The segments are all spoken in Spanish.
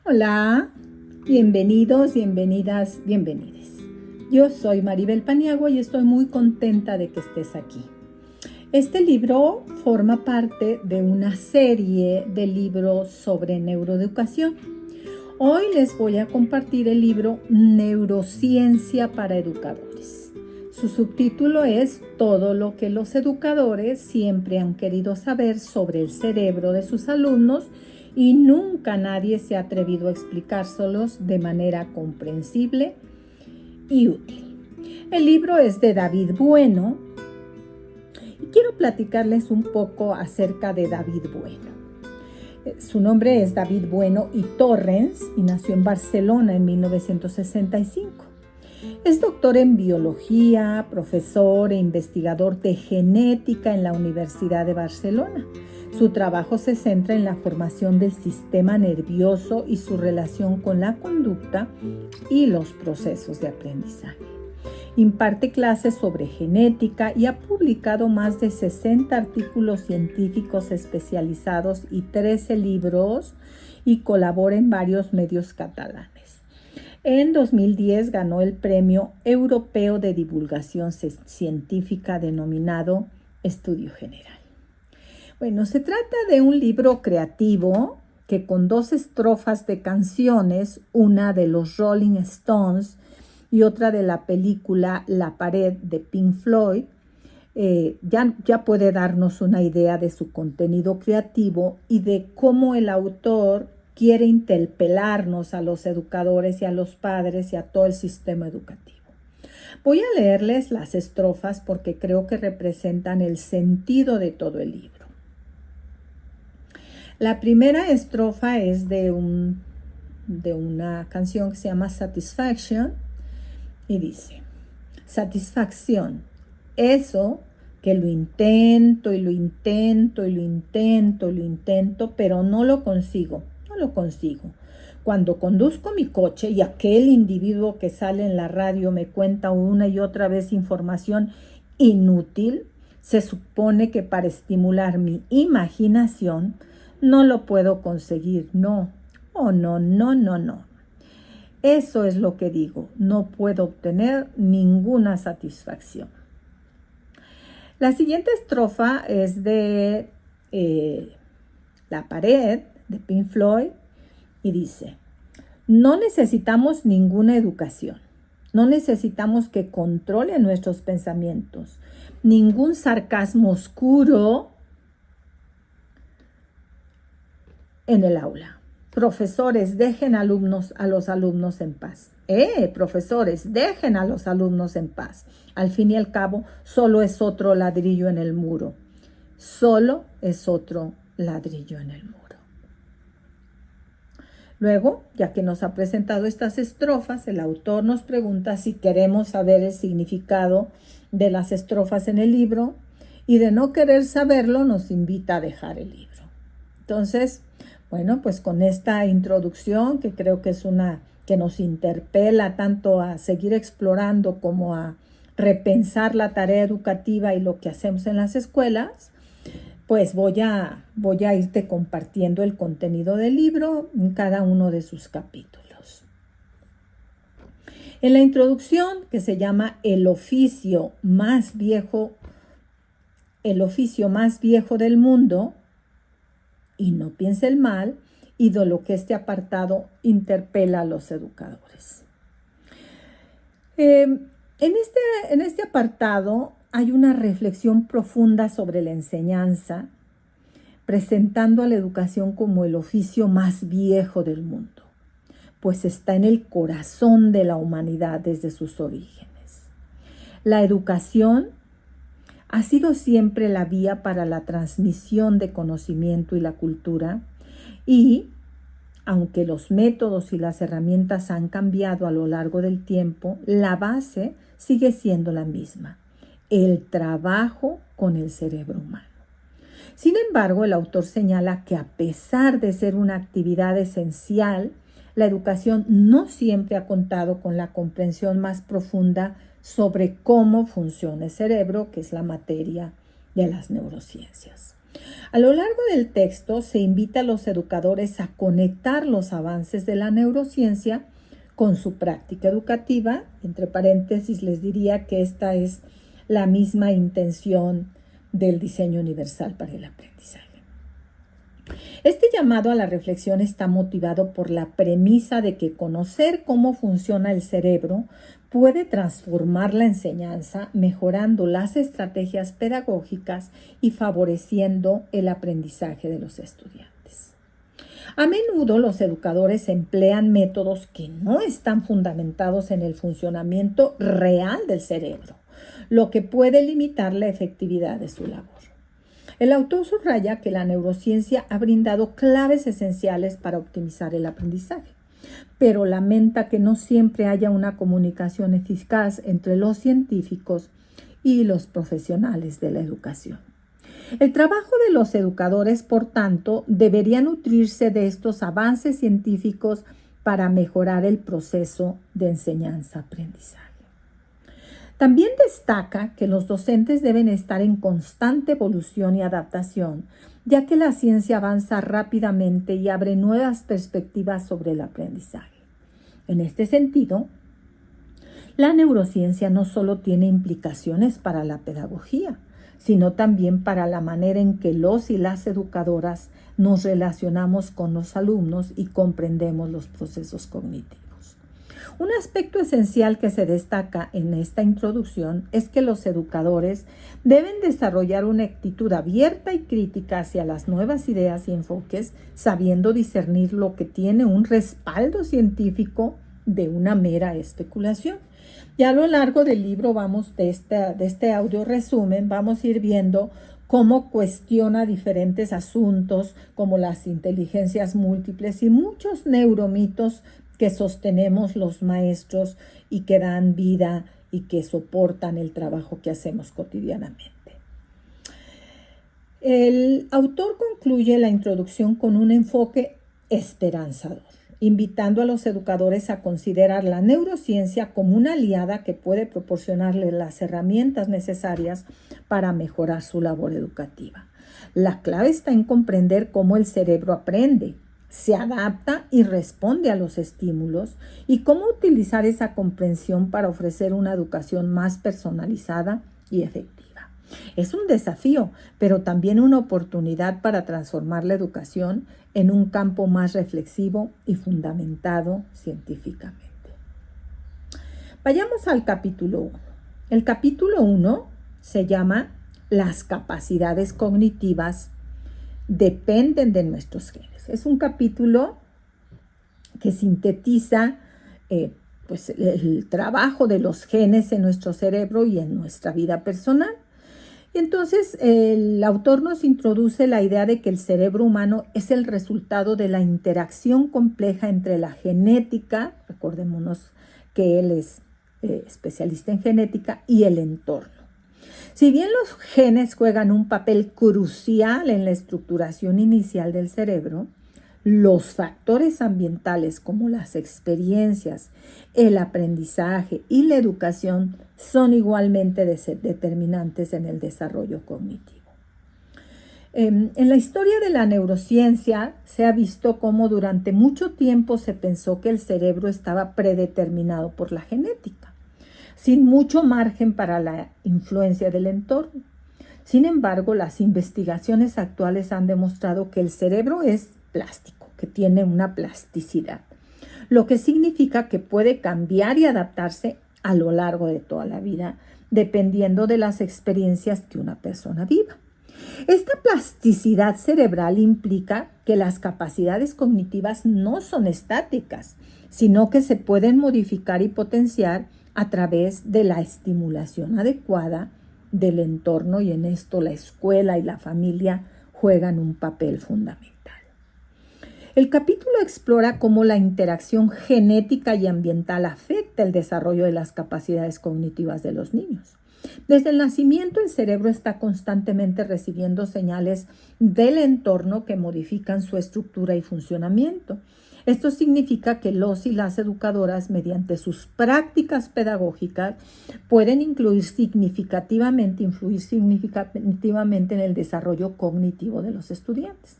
Hola, bienvenidos, bienvenidas, bienvenides. Yo soy Maribel Paniagua y estoy muy contenta de que estés aquí. Este libro forma parte de una serie de libros sobre neuroeducación. Hoy les voy a compartir el libro Neurociencia para Educadores. Su subtítulo es Todo lo que los educadores siempre han querido saber sobre el cerebro de sus alumnos y nunca nadie se ha atrevido a explicárselos de manera comprensible y útil. El libro es de David Bueno y quiero platicarles un poco acerca de David Bueno. Su nombre es David Bueno y Torrens y nació en Barcelona en 1965. Es doctor en biología, profesor e investigador de genética en la Universidad de Barcelona. Su trabajo se centra en la formación del sistema nervioso y su relación con la conducta y los procesos de aprendizaje. Imparte clases sobre genética y ha publicado más de 60 artículos científicos especializados y 13 libros y colabora en varios medios catalanes. En 2010 ganó el Premio Europeo de Divulgación Científica denominado Estudio General. Bueno, se trata de un libro creativo que con 2 estrofas de canciones, una de los Rolling Stones y otra de la película La Pared de Pink Floyd, ya puede darnos una idea de su contenido creativo y de cómo el autor quiere interpelarnos a los educadores y a los padres y a todo el sistema educativo. Voy a leerles las estrofas porque creo que representan el sentido de todo el libro. La primera estrofa es de una canción que se llama Satisfaction y dice: satisfacción, eso que lo intento y lo intento y lo intento y lo intento, pero no lo consigo. Cuando conduzco mi coche y aquel individuo que sale en la radio me cuenta una y otra vez información inútil, se supone que para estimular mi imaginación no lo puedo conseguir, no. Eso es lo que digo, no puedo obtener ninguna satisfacción. La siguiente estrofa es de La Pared, de Pink Floyd, y dice: no necesitamos ninguna educación, no necesitamos que controle nuestros pensamientos, ningún sarcasmo oscuro en el aula. Profesores, dejen a los alumnos en paz. Profesores, dejen a los alumnos en paz. Al fin y al cabo, solo es otro ladrillo en el muro. Solo es otro ladrillo en el muro. Luego, ya que nos ha presentado estas estrofas, el autor nos pregunta si queremos saber el significado de las estrofas en el libro y de no querer saberlo nos invita a dejar el libro. Entonces, bueno, pues con esta introducción que creo que es una que nos interpela tanto a seguir explorando como a repensar la tarea educativa y lo que hacemos en las escuelas, pues voy a irte compartiendo el contenido del libro en cada uno de sus capítulos. En la introducción, que se llama El oficio más viejo del mundo, y no piense el mal, y de lo que este apartado interpela a los educadores. En este apartado hay una reflexión profunda sobre la enseñanza, presentando a la educación como el oficio más viejo del mundo, pues está en el corazón de la humanidad desde sus orígenes. La educación ha sido siempre la vía para la transmisión de conocimiento y la cultura, y aunque los métodos y las herramientas han cambiado a lo largo del tiempo, la base sigue siendo la misma: el trabajo con el cerebro humano. Sin embargo, el autor señala que a pesar de ser una actividad esencial, la educación no siempre ha contado con la comprensión más profunda sobre cómo funciona el cerebro, que es la materia de las neurociencias. A lo largo del texto se invita a los educadores a conectar los avances de la neurociencia con su práctica educativa. Entre paréntesis les diría que esta es la misma intención del diseño universal para el aprendizaje. Este llamado a la reflexión está motivado por la premisa de que conocer cómo funciona el cerebro puede transformar la enseñanza, mejorando las estrategias pedagógicas y favoreciendo el aprendizaje de los estudiantes. A menudo los educadores emplean métodos que no están fundamentados en el funcionamiento real del cerebro, lo que puede limitar la efectividad de su labor. El autor subraya que la neurociencia ha brindado claves esenciales para optimizar el aprendizaje, pero lamenta que no siempre haya una comunicación eficaz entre los científicos y los profesionales de la educación. El trabajo de los educadores, por tanto, debería nutrirse de estos avances científicos para mejorar el proceso de enseñanza-aprendizaje. También destaca que los docentes deben estar en constante evolución y adaptación, ya que la ciencia avanza rápidamente y abre nuevas perspectivas sobre el aprendizaje. En este sentido, la neurociencia no solo tiene implicaciones para la pedagogía, sino también para la manera en que los y las educadoras nos relacionamos con los alumnos y comprendemos los procesos cognitivos. Un aspecto esencial que se destaca en esta introducción es que los educadores deben desarrollar una actitud abierta y crítica hacia las nuevas ideas y enfoques, sabiendo discernir lo que tiene un respaldo científico de una mera especulación. Y a lo largo del libro de este audio resumen, vamos a ir viendo cómo cuestiona diferentes asuntos como las inteligencias múltiples y muchos neuromitos que sostenemos los maestros y que dan vida y que soportan el trabajo que hacemos cotidianamente. El autor concluye la introducción con un enfoque esperanzador, invitando a los educadores a considerar la neurociencia como una aliada que puede proporcionarles las herramientas necesarias para mejorar su labor educativa. La clave está en comprender cómo el cerebro aprende, se adapta y responde a los estímulos y cómo utilizar esa comprensión para ofrecer una educación más personalizada y efectiva. Es un desafío, pero también una oportunidad para transformar la educación en un campo más reflexivo y fundamentado científicamente. Vayamos al capítulo 1. El capítulo 1 se llama Las capacidades cognitivas dependen de nuestros genes. Es un capítulo que sintetiza el trabajo de los genes en nuestro cerebro y en nuestra vida personal. Y entonces el autor nos introduce la idea de que el cerebro humano es el resultado de la interacción compleja entre la genética, recordémonos que él es especialista en genética, y el entorno. Si bien los genes juegan un papel crucial en la estructuración inicial del cerebro, los factores ambientales como las experiencias, el aprendizaje y la educación son igualmente determinantes en el desarrollo cognitivo. En la historia de la neurociencia se ha visto cómo durante mucho tiempo se pensó que el cerebro estaba predeterminado por la genética, sin mucho margen para la influencia del entorno. Sin embargo, las investigaciones actuales han demostrado que el cerebro es plástico, que tiene una plasticidad, lo que significa que puede cambiar y adaptarse a lo largo de toda la vida, dependiendo de las experiencias que una persona viva. Esta plasticidad cerebral implica que las capacidades cognitivas no son estáticas, sino que se pueden modificar y potenciar a través de la estimulación adecuada del entorno, y en esto la escuela y la familia juegan un papel fundamental. El capítulo explora cómo la interacción genética y ambiental afecta el desarrollo de las capacidades cognitivas de los niños. Desde el nacimiento, el cerebro está constantemente recibiendo señales del entorno que modifican su estructura y funcionamiento. Esto significa que los y las educadoras, mediante sus prácticas pedagógicas, pueden influir significativamente en el desarrollo cognitivo de los estudiantes.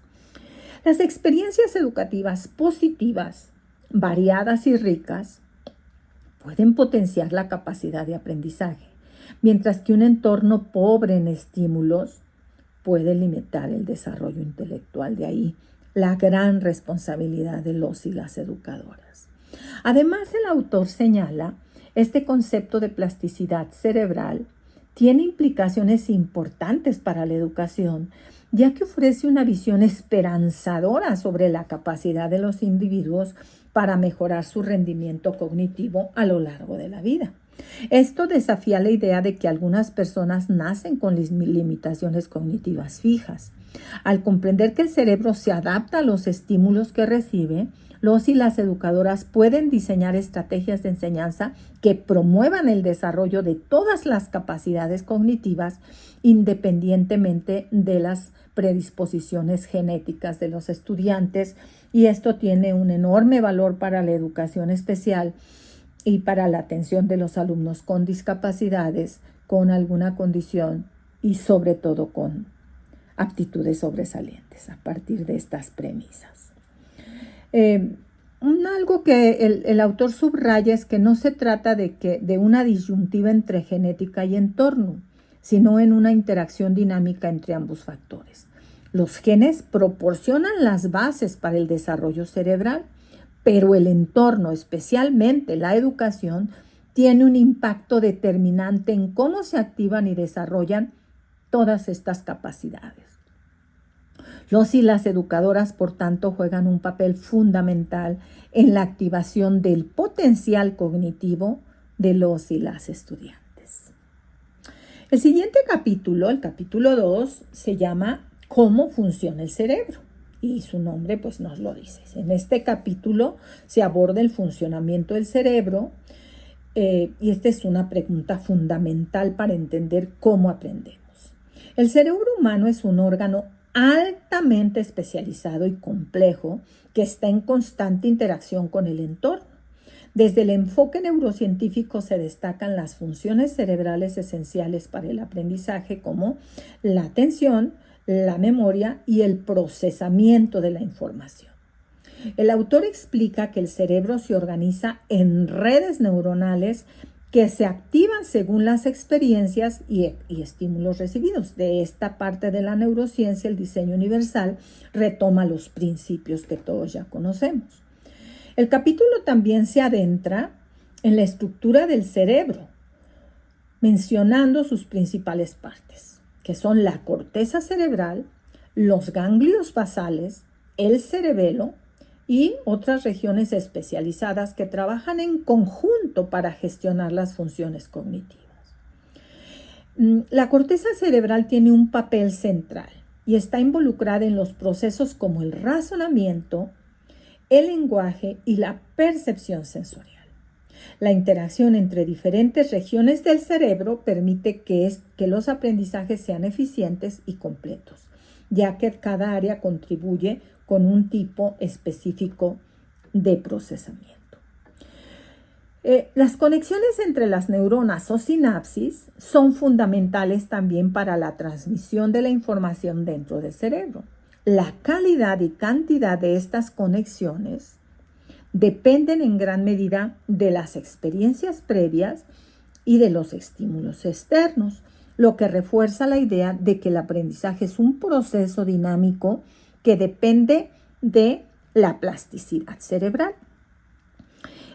Las experiencias educativas positivas, variadas y ricas, pueden potenciar la capacidad de aprendizaje, mientras que un entorno pobre en estímulos puede limitar el desarrollo intelectual. De ahí la gran responsabilidad de los y las educadoras. Además, el autor señala, este concepto de plasticidad cerebral tiene implicaciones importantes para la educación, ya que ofrece una visión esperanzadora sobre la capacidad de los individuos para mejorar su rendimiento cognitivo a lo largo de la vida. Esto desafía la idea de que algunas personas nacen con limitaciones cognitivas fijas. Al comprender que el cerebro se adapta a los estímulos que recibe, los y las educadoras pueden diseñar estrategias de enseñanza que promuevan el desarrollo de todas las capacidades cognitivas independientemente de las predisposiciones genéticas de los estudiantes, y esto tiene un enorme valor para la educación especial y para la atención de los alumnos con discapacidades, con alguna condición y sobre todo con aptitudes sobresalientes a partir de estas premisas. Algo que el autor subraya es que no se trata de una disyuntiva entre genética y entorno, sino en una interacción dinámica entre ambos factores. Los genes proporcionan las bases para el desarrollo cerebral, pero el entorno, especialmente la educación, tiene un impacto determinante en cómo se activan y desarrollan todas estas capacidades. Los y las educadoras, por tanto, juegan un papel fundamental en la activación del potencial cognitivo de los y las estudiantes. El siguiente capítulo, el capítulo 2, se llama ¿Cómo funciona el cerebro? Y su nombre pues nos lo dice. En este capítulo se aborda el funcionamiento del cerebro y esta es una pregunta fundamental para entender cómo aprendemos. El cerebro humano es un órgano altamente especializado y complejo que está en constante interacción con el entorno. Desde el enfoque neurocientífico se destacan las funciones cerebrales esenciales para el aprendizaje como la atención, la memoria y el procesamiento de la información. El autor explica que el cerebro se organiza en redes neuronales que se activan según las experiencias y estímulos recibidos. De esta parte de la neurociencia, el diseño universal retoma los principios que todos ya conocemos. El capítulo también se adentra en la estructura del cerebro, mencionando sus principales partes, que son la corteza cerebral, los ganglios basales, el cerebelo y otras regiones especializadas que trabajan en conjunto para gestionar las funciones cognitivas. La corteza cerebral tiene un papel central y está involucrada en los procesos como el razonamiento, el lenguaje y la percepción sensorial. La interacción entre diferentes regiones del cerebro permite que los aprendizajes sean eficientes y completos, ya que cada área contribuye con un tipo específico de procesamiento. Las conexiones entre las neuronas o sinapsis son fundamentales también para la transmisión de la información dentro del cerebro. La calidad y cantidad de estas conexiones dependen en gran medida de las experiencias previas y de los estímulos externos, lo que refuerza la idea de que el aprendizaje es un proceso dinámico que depende de la plasticidad cerebral.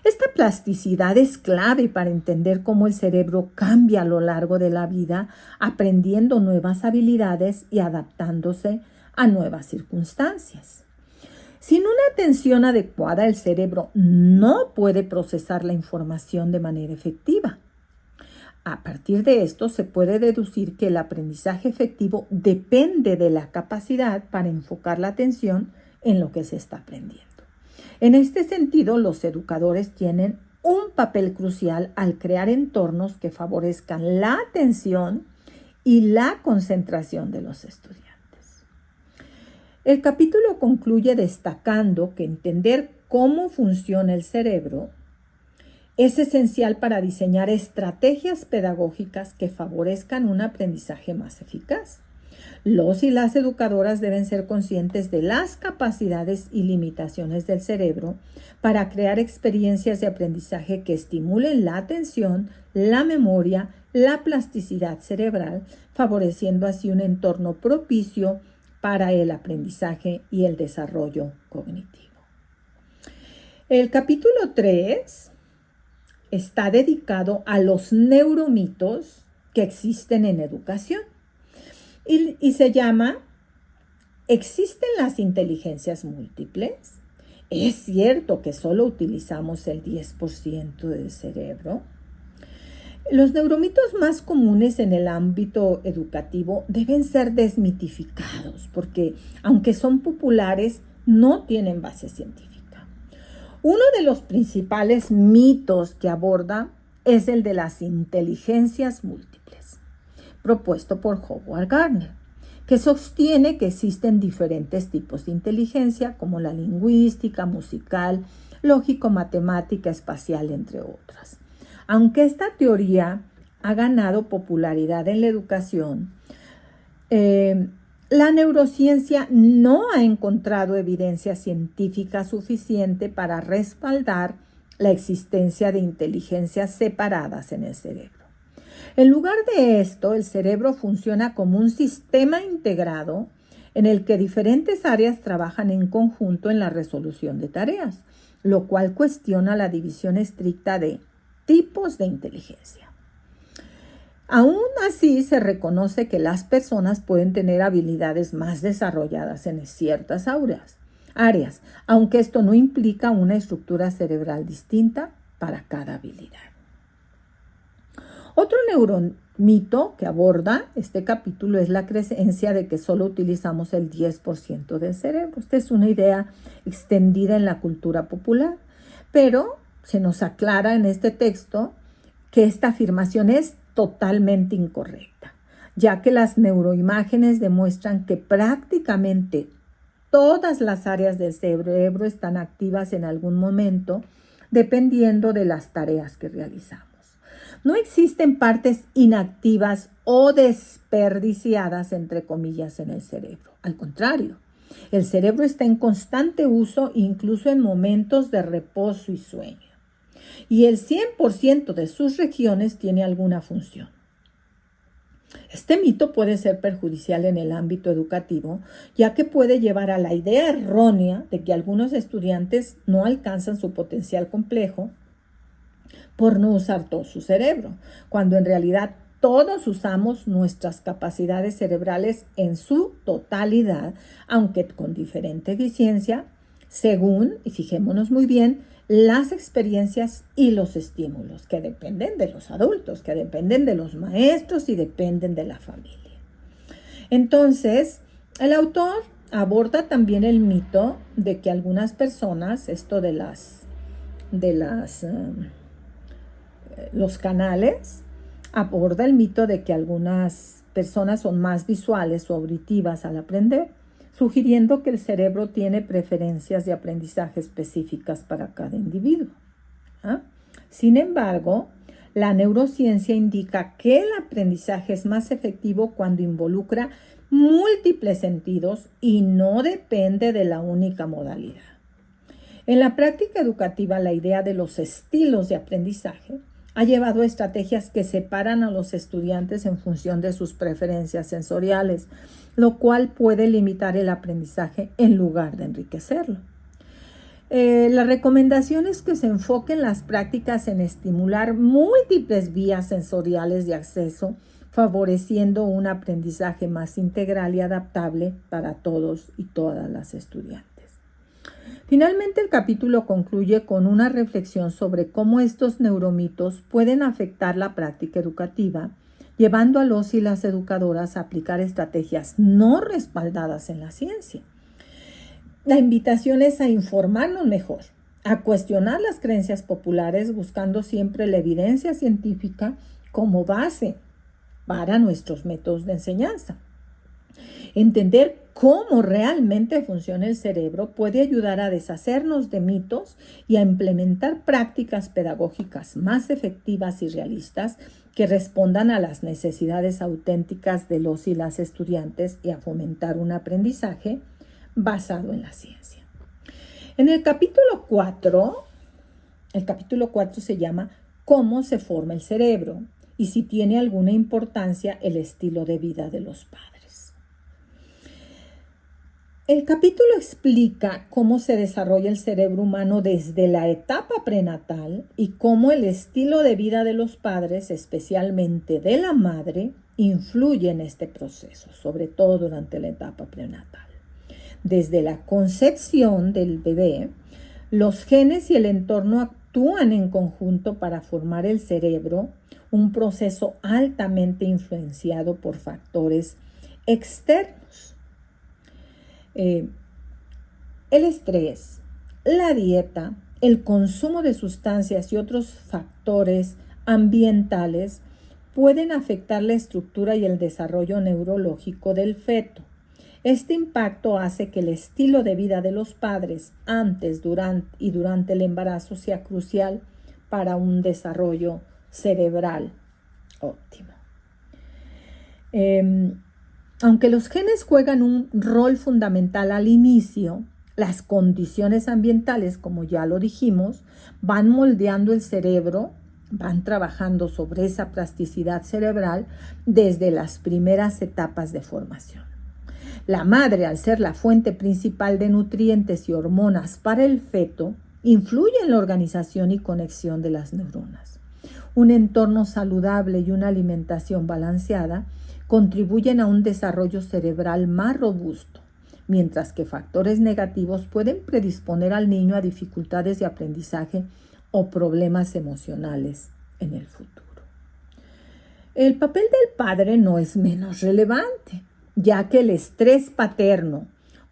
Esta plasticidad es clave para entender cómo el cerebro cambia a lo largo de la vida, aprendiendo nuevas habilidades y adaptándose a nuevas circunstancias. Sin una atención adecuada, el cerebro no puede procesar la información de manera efectiva. A partir de esto, se puede deducir que el aprendizaje efectivo depende de la capacidad para enfocar la atención en lo que se está aprendiendo. En este sentido, los educadores tienen un papel crucial al crear entornos que favorezcan la atención y la concentración de los estudiantes. El capítulo concluye destacando que entender cómo funciona el cerebro, es esencial para diseñar estrategias pedagógicas que favorezcan un aprendizaje más eficaz. Los y las educadoras deben ser conscientes de las capacidades y limitaciones del cerebro para crear experiencias de aprendizaje que estimulen la atención, la memoria, la plasticidad cerebral, favoreciendo así un entorno propicio para el aprendizaje y el desarrollo cognitivo. El capítulo 3 está dedicado a los neuromitos que existen en educación y se llama ¿Existen las inteligencias múltiples? ¿Es cierto que solo utilizamos el 10% del cerebro? Los neuromitos más comunes en el ámbito educativo deben ser desmitificados porque, aunque son populares, no tienen base científica. Uno de los principales mitos que aborda es el de las inteligencias múltiples, propuesto por Howard Gardner, que sostiene que existen diferentes tipos de inteligencia, como la lingüística, musical, lógico-matemática, espacial, entre otras. Aunque esta teoría ha ganado popularidad en la educación, la neurociencia no ha encontrado evidencia científica suficiente para respaldar la existencia de inteligencias separadas en el cerebro. En lugar de esto, el cerebro funciona como un sistema integrado en el que diferentes áreas trabajan en conjunto en la resolución de tareas, lo cual cuestiona la división estricta de tipos de inteligencia. Aún así, se reconoce que las personas pueden tener habilidades más desarrolladas en ciertas áreas, aunque esto no implica una estructura cerebral distinta para cada habilidad. Otro neuromito que aborda este capítulo es la creencia de que solo utilizamos el 10% del cerebro. Esta es una idea extendida en la cultura popular, pero se nos aclara en este texto que esta afirmación es totalmente incorrecta, ya que las neuroimágenes demuestran que prácticamente todas las áreas del cerebro están activas en algún momento, dependiendo de las tareas que realizamos. No existen partes inactivas o desperdiciadas, entre comillas, en el cerebro. Al contrario, el cerebro está en constante uso, incluso en momentos de reposo y sueño. Y el 100% de sus regiones tiene alguna función. Este mito puede ser perjudicial en el ámbito educativo, ya que puede llevar a la idea errónea de que algunos estudiantes no alcanzan su potencial complejo por no usar todo su cerebro, cuando en realidad todos usamos nuestras capacidades cerebrales en su totalidad, aunque con diferente eficiencia, según, y fijémonos muy bien, las experiencias y los estímulos que dependen de los adultos, que dependen de los maestros y dependen de la familia. Entonces, el autor aborda también el mito de que algunas personas, esto de los canales, aborda el mito de que algunas personas son más visuales o auditivas al aprender, sugiriendo que el cerebro tiene preferencias de aprendizaje específicas para cada individuo. Sin embargo, la neurociencia indica que el aprendizaje es más efectivo cuando involucra múltiples sentidos y no depende de la única modalidad. En la práctica educativa, la idea de los estilos de aprendizaje ha llevado a estrategias que separan a los estudiantes en función de sus preferencias sensoriales, lo cual puede limitar el aprendizaje en lugar de enriquecerlo. La recomendación es que se enfoquen las prácticas en estimular múltiples vías sensoriales de acceso, favoreciendo un aprendizaje más integral y adaptable para todos y todas las estudiantes. Finalmente, el capítulo concluye con una reflexión sobre cómo estos neuromitos pueden afectar la práctica educativa, llevando a los y las educadoras a aplicar estrategias no respaldadas en la ciencia. La invitación es a informarnos mejor, a cuestionar las creencias populares, buscando siempre la evidencia científica como base para nuestros métodos de enseñanza. Entender cómo realmente funciona el cerebro puede ayudar a deshacernos de mitos y a implementar prácticas pedagógicas más efectivas y realistas que respondan a las necesidades auténticas de los y las estudiantes y a fomentar un aprendizaje basado en la ciencia. En el capítulo 4 se llama ¿Cómo se forma el cerebro? Y si tiene alguna importancia el estilo de vida de los padres. El capítulo explica cómo se desarrolla el cerebro humano desde la etapa prenatal y cómo el estilo de vida de los padres, especialmente de la madre, influye en este proceso, sobre todo durante la etapa prenatal. Desde la concepción del bebé, los genes y el entorno actúan en conjunto para formar el cerebro, un proceso altamente influenciado por factores externos. El estrés, la dieta, el consumo de sustancias y otros factores ambientales pueden afectar la estructura y el desarrollo neurológico del feto. Este impacto hace que el estilo de vida de los padres antes, durante el embarazo sea crucial para un desarrollo cerebral óptimo. Aunque los genes juegan un rol fundamental al inicio, las condiciones ambientales, como ya lo dijimos, van moldeando el cerebro, van trabajando sobre esa plasticidad cerebral desde las primeras etapas de formación. La madre, al ser la fuente principal de nutrientes y hormonas para el feto, influye en la organización y conexión de las neuronas. Un entorno saludable y una alimentación balanceada contribuyen a un desarrollo cerebral más robusto, mientras que factores negativos pueden predisponer al niño a dificultades de aprendizaje o problemas emocionales en el futuro. El papel del padre no es menos relevante, ya que el estrés paterno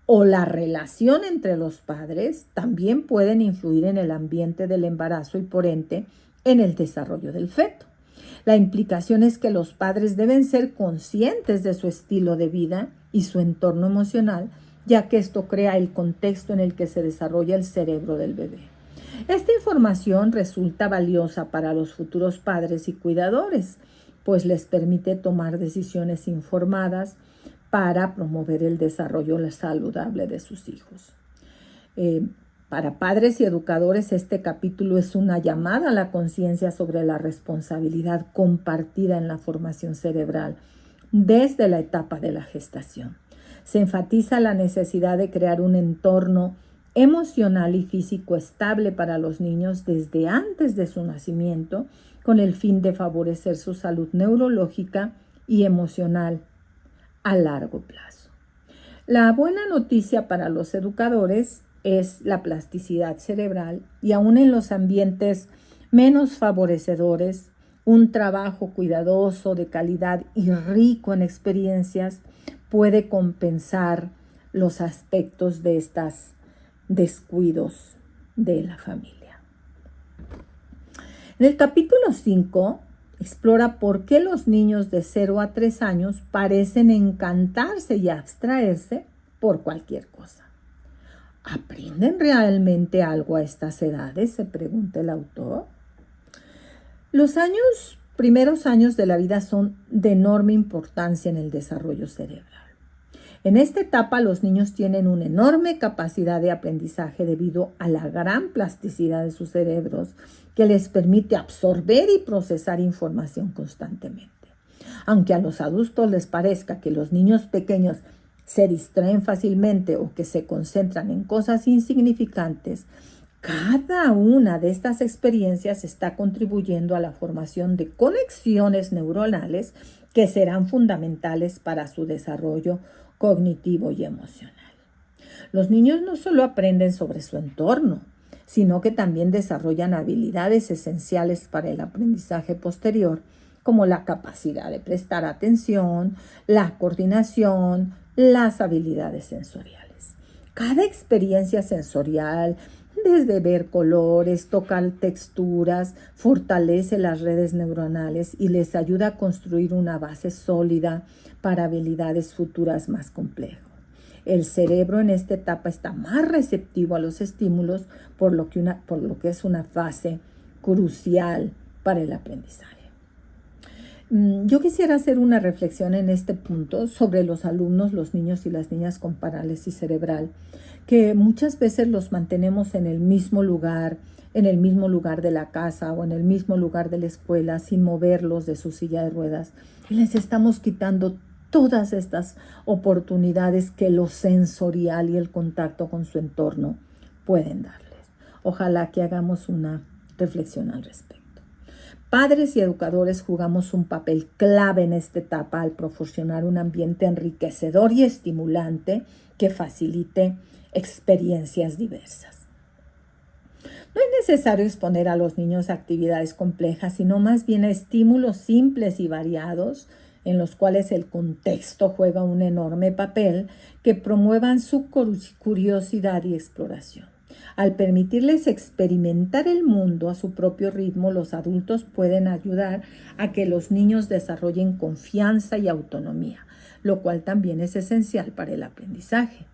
o la relación entre los padres también pueden influir en el ambiente del embarazo y por ende en el desarrollo del feto. La implicación es que los padres deben ser conscientes de su estilo de vida y su entorno emocional, ya que esto crea el contexto en el que se desarrolla el cerebro del bebé. Esta información resulta valiosa para los futuros padres y cuidadores, pues les permite tomar decisiones informadas para promover el desarrollo saludable de sus hijos. Para padres y educadores, este capítulo es una llamada a la conciencia sobre la responsabilidad compartida en la formación cerebral desde la etapa de la gestación. Se enfatiza la necesidad de crear un entorno emocional y físico estable para los niños desde antes de su nacimiento, con el fin de favorecer su salud neurológica y emocional a largo plazo. La buena noticia para los educadores es la plasticidad cerebral y aún en los ambientes menos favorecedores, un trabajo cuidadoso, de calidad y rico en experiencias puede compensar los aspectos de estos descuidos de la familia. En el capítulo 5 explora por qué los niños de 0 a 3 años parecen encantarse y abstraerse por cualquier cosa. ¿Aprenden realmente algo a estas edades?, se pregunta el autor. Los primeros años de la vida son de enorme importancia en el desarrollo cerebral. En esta etapa los niños tienen una enorme capacidad de aprendizaje debido a la gran plasticidad de sus cerebros que les permite absorber y procesar información constantemente. Aunque a los adultos les parezca que los niños pequeños se distraen fácilmente o que se concentran en cosas insignificantes, cada una de estas experiencias está contribuyendo a la formación de conexiones neuronales que serán fundamentales para su desarrollo cognitivo y emocional. Los niños no solo aprenden sobre su entorno, sino que también desarrollan habilidades esenciales para el aprendizaje posterior, como la capacidad de prestar atención, la coordinación, las habilidades sensoriales. Cada experiencia sensorial, desde ver colores, tocar texturas, fortalece las redes neuronales y les ayuda a construir una base sólida para habilidades futuras más complejas. El cerebro en esta etapa está más receptivo a los estímulos, por lo que es una fase crucial para el aprendizaje. Yo quisiera hacer una reflexión en este punto sobre los alumnos, los niños y las niñas con parálisis cerebral, que muchas veces los mantenemos en el mismo lugar de la casa o en el mismo lugar de la escuela, sin moverlos de su silla de ruedas, y les estamos quitando todas estas oportunidades que lo sensorial y el contacto con su entorno pueden darles. Ojalá que hagamos una reflexión al respecto. Padres y educadores jugamos un papel clave en esta etapa al proporcionar un ambiente enriquecedor y estimulante que facilite experiencias diversas. No es necesario exponer a los niños a actividades complejas, sino más bien a estímulos simples y variados en los cuales el contexto juega un enorme papel que promuevan su curiosidad y exploración. Al permitirles experimentar el mundo a su propio ritmo, los adultos pueden ayudar a que los niños desarrollen confianza y autonomía, lo cual también es esencial para el aprendizaje.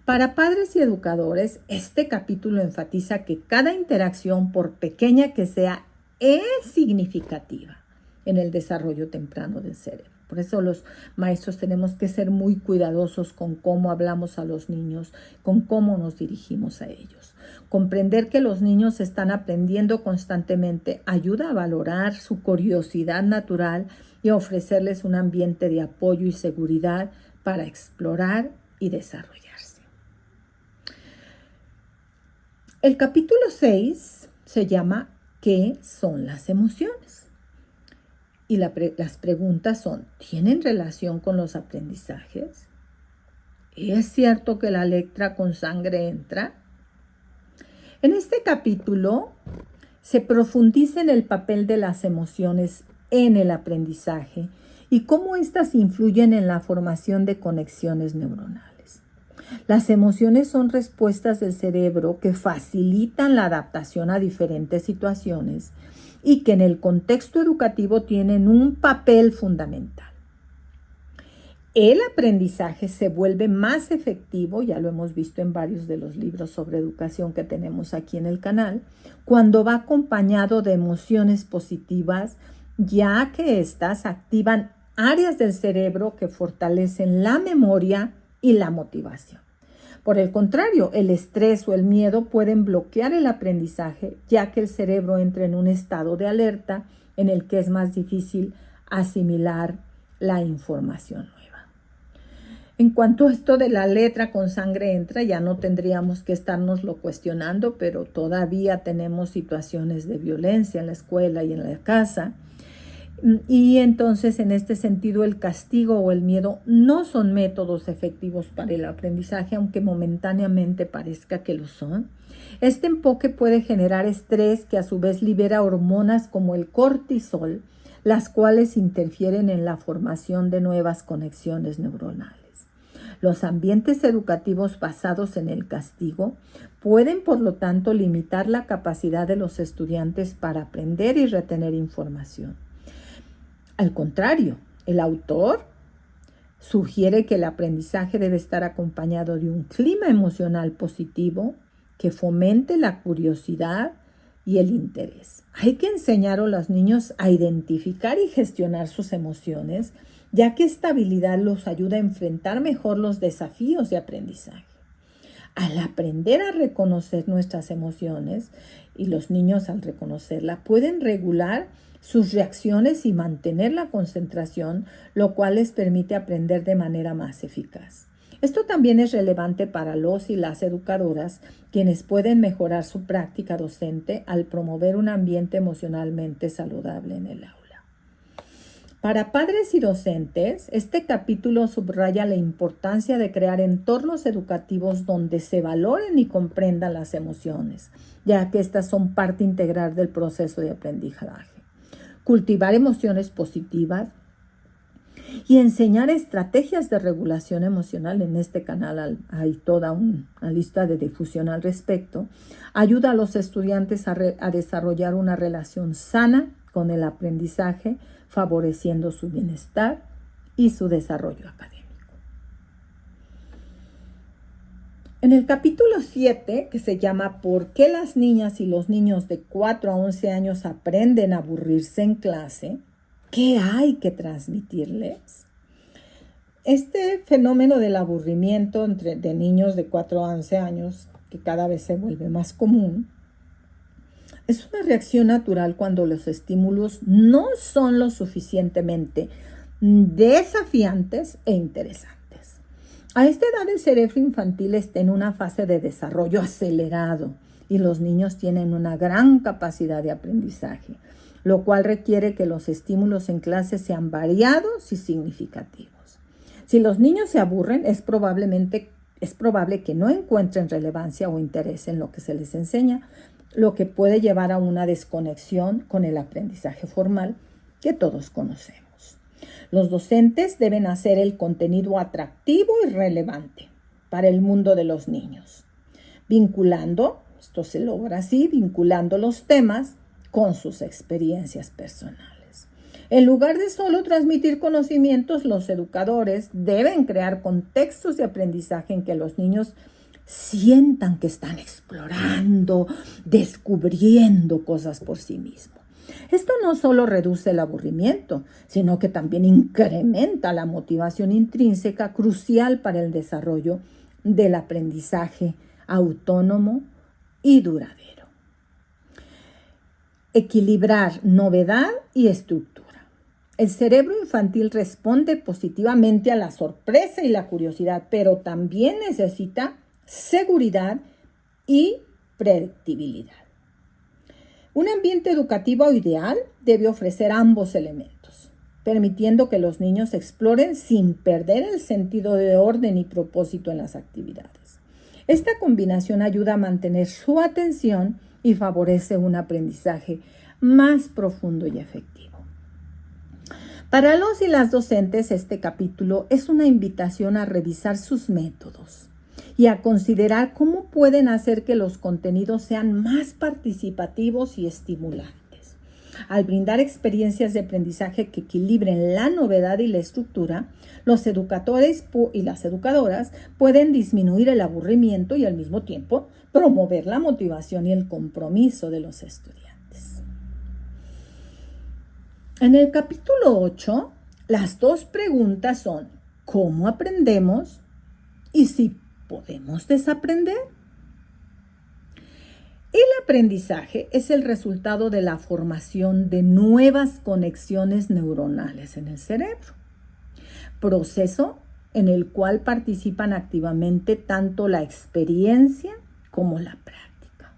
Para padres y educadores, este capítulo enfatiza que cada interacción, por pequeña que sea, es significativa en el desarrollo temprano del cerebro. Por eso los maestros tenemos que ser muy cuidadosos con cómo hablamos a los niños, con cómo nos dirigimos a ellos. Comprender que los niños están aprendiendo constantemente ayuda a valorar su curiosidad natural y a ofrecerles un ambiente de apoyo y seguridad para explorar y desarrollarse. El capítulo 6 se llama ¿Qué son las emociones? Y las preguntas son, ¿tienen relación con los aprendizajes? ¿Es cierto que la letra con sangre entra? En este capítulo se profundiza en el papel de las emociones en el aprendizaje y cómo éstas influyen en la formación de conexiones neuronales. Las emociones son respuestas del cerebro que facilitan la adaptación a diferentes situaciones y que en el contexto educativo tienen un papel fundamental. El aprendizaje se vuelve más efectivo, ya lo hemos visto en varios de los libros sobre educación que tenemos aquí en el canal, cuando va acompañado de emociones positivas, ya que éstas activan áreas del cerebro que fortalecen la memoria y la motivación. Por el contrario, el estrés o el miedo pueden bloquear el aprendizaje, ya que el cerebro entra en un estado de alerta en el que es más difícil asimilar la información nueva. En cuanto a esto de la letra con sangre entra, ya no tendríamos que estarnoslo cuestionando, pero todavía tenemos situaciones de violencia en la escuela y en la casa. Y entonces, en este sentido, el castigo o el miedo no son métodos efectivos para el aprendizaje, aunque momentáneamente parezca que lo son. Este enfoque puede generar estrés que a su vez libera hormonas como el cortisol, las cuales interfieren en la formación de nuevas conexiones neuronales. Los ambientes educativos basados en el castigo pueden, por lo tanto, limitar la capacidad de los estudiantes para aprender y retener información. Al contrario, el autor sugiere que el aprendizaje debe estar acompañado de un clima emocional positivo que fomente la curiosidad y el interés. Hay que enseñar a los niños a identificar y gestionar sus emociones, ya que esta habilidad los ayuda a enfrentar mejor los desafíos de aprendizaje. Al aprender a reconocer nuestras emociones, y los niños al reconocerla pueden regular sus reacciones y mantener la concentración, lo cual les permite aprender de manera más eficaz. Esto también es relevante para los y las educadoras, quienes pueden mejorar su práctica docente al promover un ambiente emocionalmente saludable en el aula. Para padres y docentes, este capítulo subraya la importancia de crear entornos educativos donde se valoren y comprendan las emociones, ya que estas son parte integral del proceso de aprendizaje. Cultivar emociones positivas y enseñar estrategias de regulación emocional. En este canal hay toda una lista de difusión al respecto. Ayuda a los estudiantes a desarrollar una relación sana con el aprendizaje, favoreciendo su bienestar y su desarrollo académico. En el capítulo 7, que se llama ¿Por qué las niñas y los niños de 4 a 11 años aprenden a aburrirse en clase? ¿Qué hay que transmitirles? Este fenómeno del aburrimiento de niños de 4 a 11 años, que cada vez se vuelve más común, es una reacción natural cuando los estímulos no son lo suficientemente desafiantes e interesantes. A esta edad el cerebro infantil está en una fase de desarrollo acelerado y los niños tienen una gran capacidad de aprendizaje, lo cual requiere que los estímulos en clase sean variados y significativos. Si los niños se aburren, es probable que no encuentren relevancia o interés en lo que se les enseña, lo que puede llevar a una desconexión con el aprendizaje formal que todos conocemos. Los docentes deben hacer el contenido atractivo y relevante para el mundo de los niños, esto se logra así, vinculando los temas con sus experiencias personales. En lugar de solo transmitir conocimientos, los educadores deben crear contextos de aprendizaje en que los niños sientan que están explorando, descubriendo cosas por sí mismos. Esto no solo reduce el aburrimiento, sino que también incrementa la motivación intrínseca crucial para el desarrollo del aprendizaje autónomo y duradero. Equilibrar novedad y estructura. El cerebro infantil responde positivamente a la sorpresa y la curiosidad, pero también necesita seguridad y predictibilidad. Un ambiente educativo ideal debe ofrecer ambos elementos, permitiendo que los niños exploren sin perder el sentido de orden y propósito en las actividades. Esta combinación ayuda a mantener su atención y favorece un aprendizaje más profundo y efectivo. Para los y las docentes, este capítulo es una invitación a revisar sus métodos y a considerar cómo pueden hacer que los contenidos sean más participativos y estimulantes. Al brindar experiencias de aprendizaje que equilibren la novedad y la estructura, los educadores y las educadoras pueden disminuir el aburrimiento y al mismo tiempo promover la motivación y el compromiso de los estudiantes. En el capítulo 8, las dos preguntas son ¿cómo aprendemos? Y si ¿podemos desaprender? El aprendizaje es el resultado de la formación de nuevas conexiones neuronales en el cerebro, proceso en el cual participan activamente tanto la experiencia como la práctica.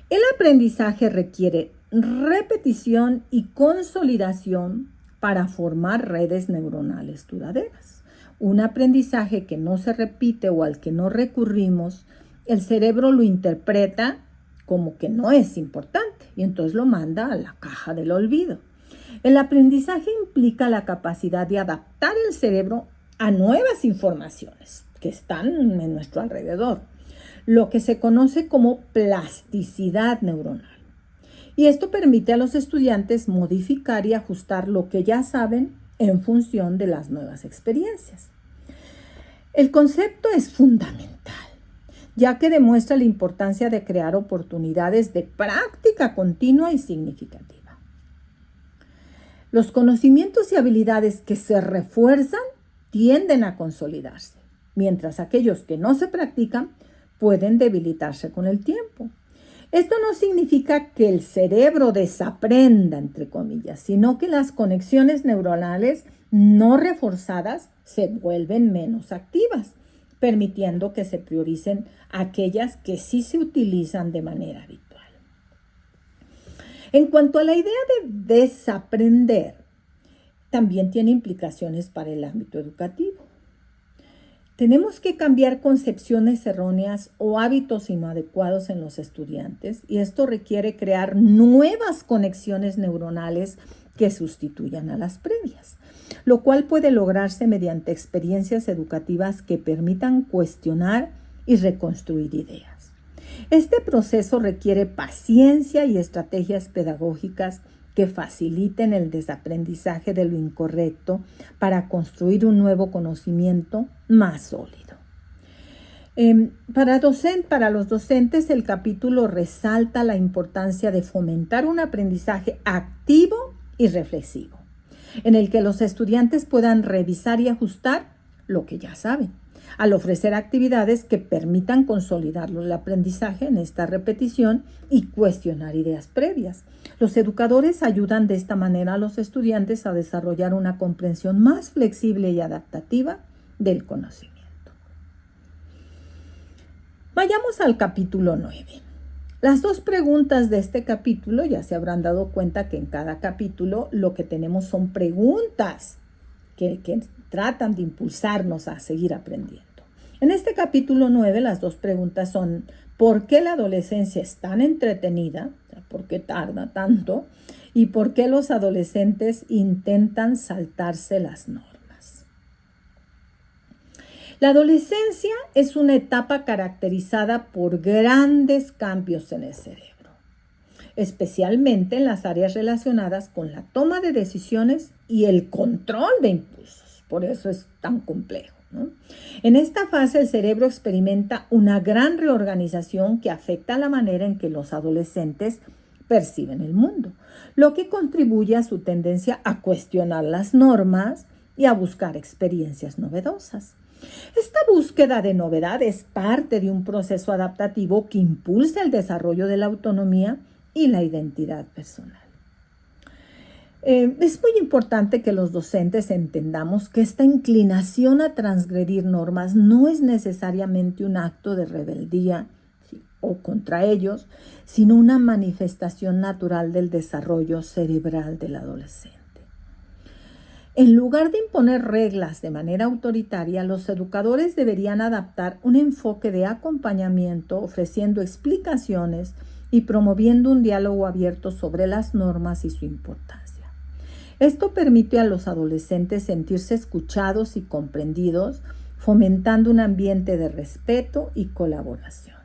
El aprendizaje requiere repetición y consolidación para formar redes neuronales duraderas. Un aprendizaje que no se repite o al que no recurrimos, el cerebro lo interpreta como que no es importante y entonces lo manda a la caja del olvido. El aprendizaje implica la capacidad de adaptar el cerebro a nuevas informaciones que están en nuestro alrededor, lo que se conoce como plasticidad neuronal. Y esto permite a los estudiantes modificar y ajustar lo que ya saben en función de las nuevas experiencias. El concepto es fundamental, ya que demuestra la importancia de crear oportunidades de práctica continua y significativa. Los conocimientos y habilidades que se refuerzan tienden a consolidarse, mientras aquellos que no se practican pueden debilitarse con el tiempo. Esto no significa que el cerebro desaprenda, entre comillas, sino que las conexiones neuronales no reforzadas se vuelven menos activas, permitiendo que se prioricen aquellas que sí se utilizan de manera habitual. En cuanto a la idea de desaprender, también tiene implicaciones para el ámbito educativo. Tenemos que cambiar concepciones erróneas o hábitos inadecuados en los estudiantes y esto requiere crear nuevas conexiones neuronales que sustituyan a las previas, lo cual puede lograrse mediante experiencias educativas que permitan cuestionar y reconstruir ideas. Este proceso requiere paciencia y estrategias pedagógicas que faciliten el desaprendizaje de lo incorrecto para construir un nuevo conocimiento más sólido. Para los docentes, el capítulo resalta la importancia de fomentar un aprendizaje activo y reflexivo, en el que los estudiantes puedan revisar y ajustar lo que ya saben, al ofrecer actividades que permitan consolidar el aprendizaje en esta repetición y cuestionar ideas previas. Los educadores ayudan de esta manera a los estudiantes a desarrollar una comprensión más flexible y adaptativa del conocimiento. Vayamos al capítulo 9. Las dos preguntas de este capítulo, ya se habrán dado cuenta que en cada capítulo lo que tenemos son preguntas que tratan de impulsarnos a seguir aprendiendo. En este capítulo 9, las dos preguntas son: ¿por qué la adolescencia es tan entretenida? ¿Por qué tarda tanto? ¿Y por qué los adolescentes intentan saltarse las normas? La adolescencia es una etapa caracterizada por grandes cambios en el cerebro, especialmente en las áreas relacionadas con la toma de decisiones y el control de impulsos. Por eso es tan complejo, ¿no? En esta fase el cerebro experimenta una gran reorganización que afecta la manera en que los adolescentes perciben el mundo, lo que contribuye a su tendencia a cuestionar las normas y a buscar experiencias novedosas. Esta búsqueda de novedad es parte de un proceso adaptativo que impulsa el desarrollo de la autonomía y la identidad personal. Es muy importante que los docentes entendamos que esta inclinación a transgredir normas no es necesariamente un acto de rebeldía o contra ellos, sino una manifestación natural del desarrollo cerebral del adolescente. En lugar de imponer reglas de manera autoritaria, los educadores deberían adaptar un enfoque de acompañamiento, ofreciendo explicaciones y promoviendo un diálogo abierto sobre las normas y su importancia. Esto permite a los adolescentes sentirse escuchados y comprendidos, fomentando un ambiente de respeto y colaboración.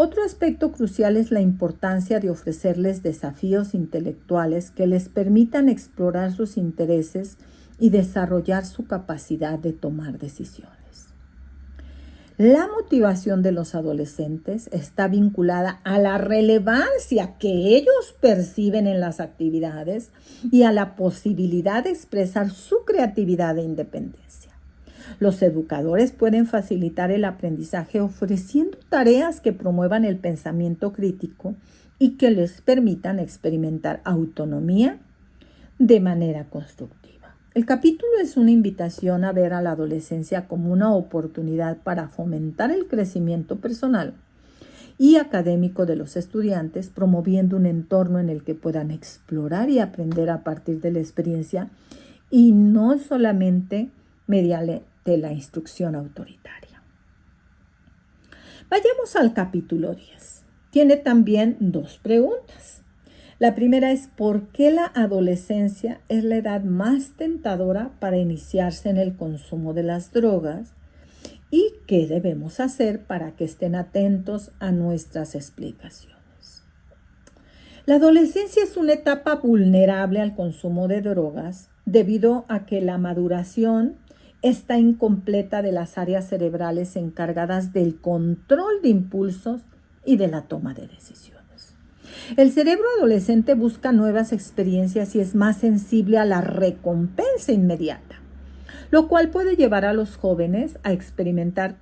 Otro aspecto crucial es la importancia de ofrecerles desafíos intelectuales que les permitan explorar sus intereses y desarrollar su capacidad de tomar decisiones. La motivación de los adolescentes está vinculada a la relevancia que ellos perciben en las actividades y a la posibilidad de expresar su creatividad e independencia. Los educadores pueden facilitar el aprendizaje ofreciendo tareas que promuevan el pensamiento crítico y que les permitan experimentar autonomía de manera constructiva. El capítulo es una invitación a ver a la adolescencia como una oportunidad para fomentar el crecimiento personal y académico de los estudiantes, promoviendo un entorno en el que puedan explorar y aprender a partir de la experiencia y no solamente mediante la instrucción autoritaria. Vayamos al capítulo 10. Tiene también dos preguntas. La primera es: ¿por qué la adolescencia es la edad más tentadora para iniciarse en el consumo de las drogas? ¿Y qué debemos hacer para que estén atentos a nuestras explicaciones? La adolescencia es una etapa vulnerable al consumo de drogas debido a que la maduración está incompleta de las áreas cerebrales encargadas del control de impulsos y de la toma de decisiones. El cerebro adolescente busca nuevas experiencias y es más sensible a la recompensa inmediata, lo cual puede llevar a los jóvenes a experimentar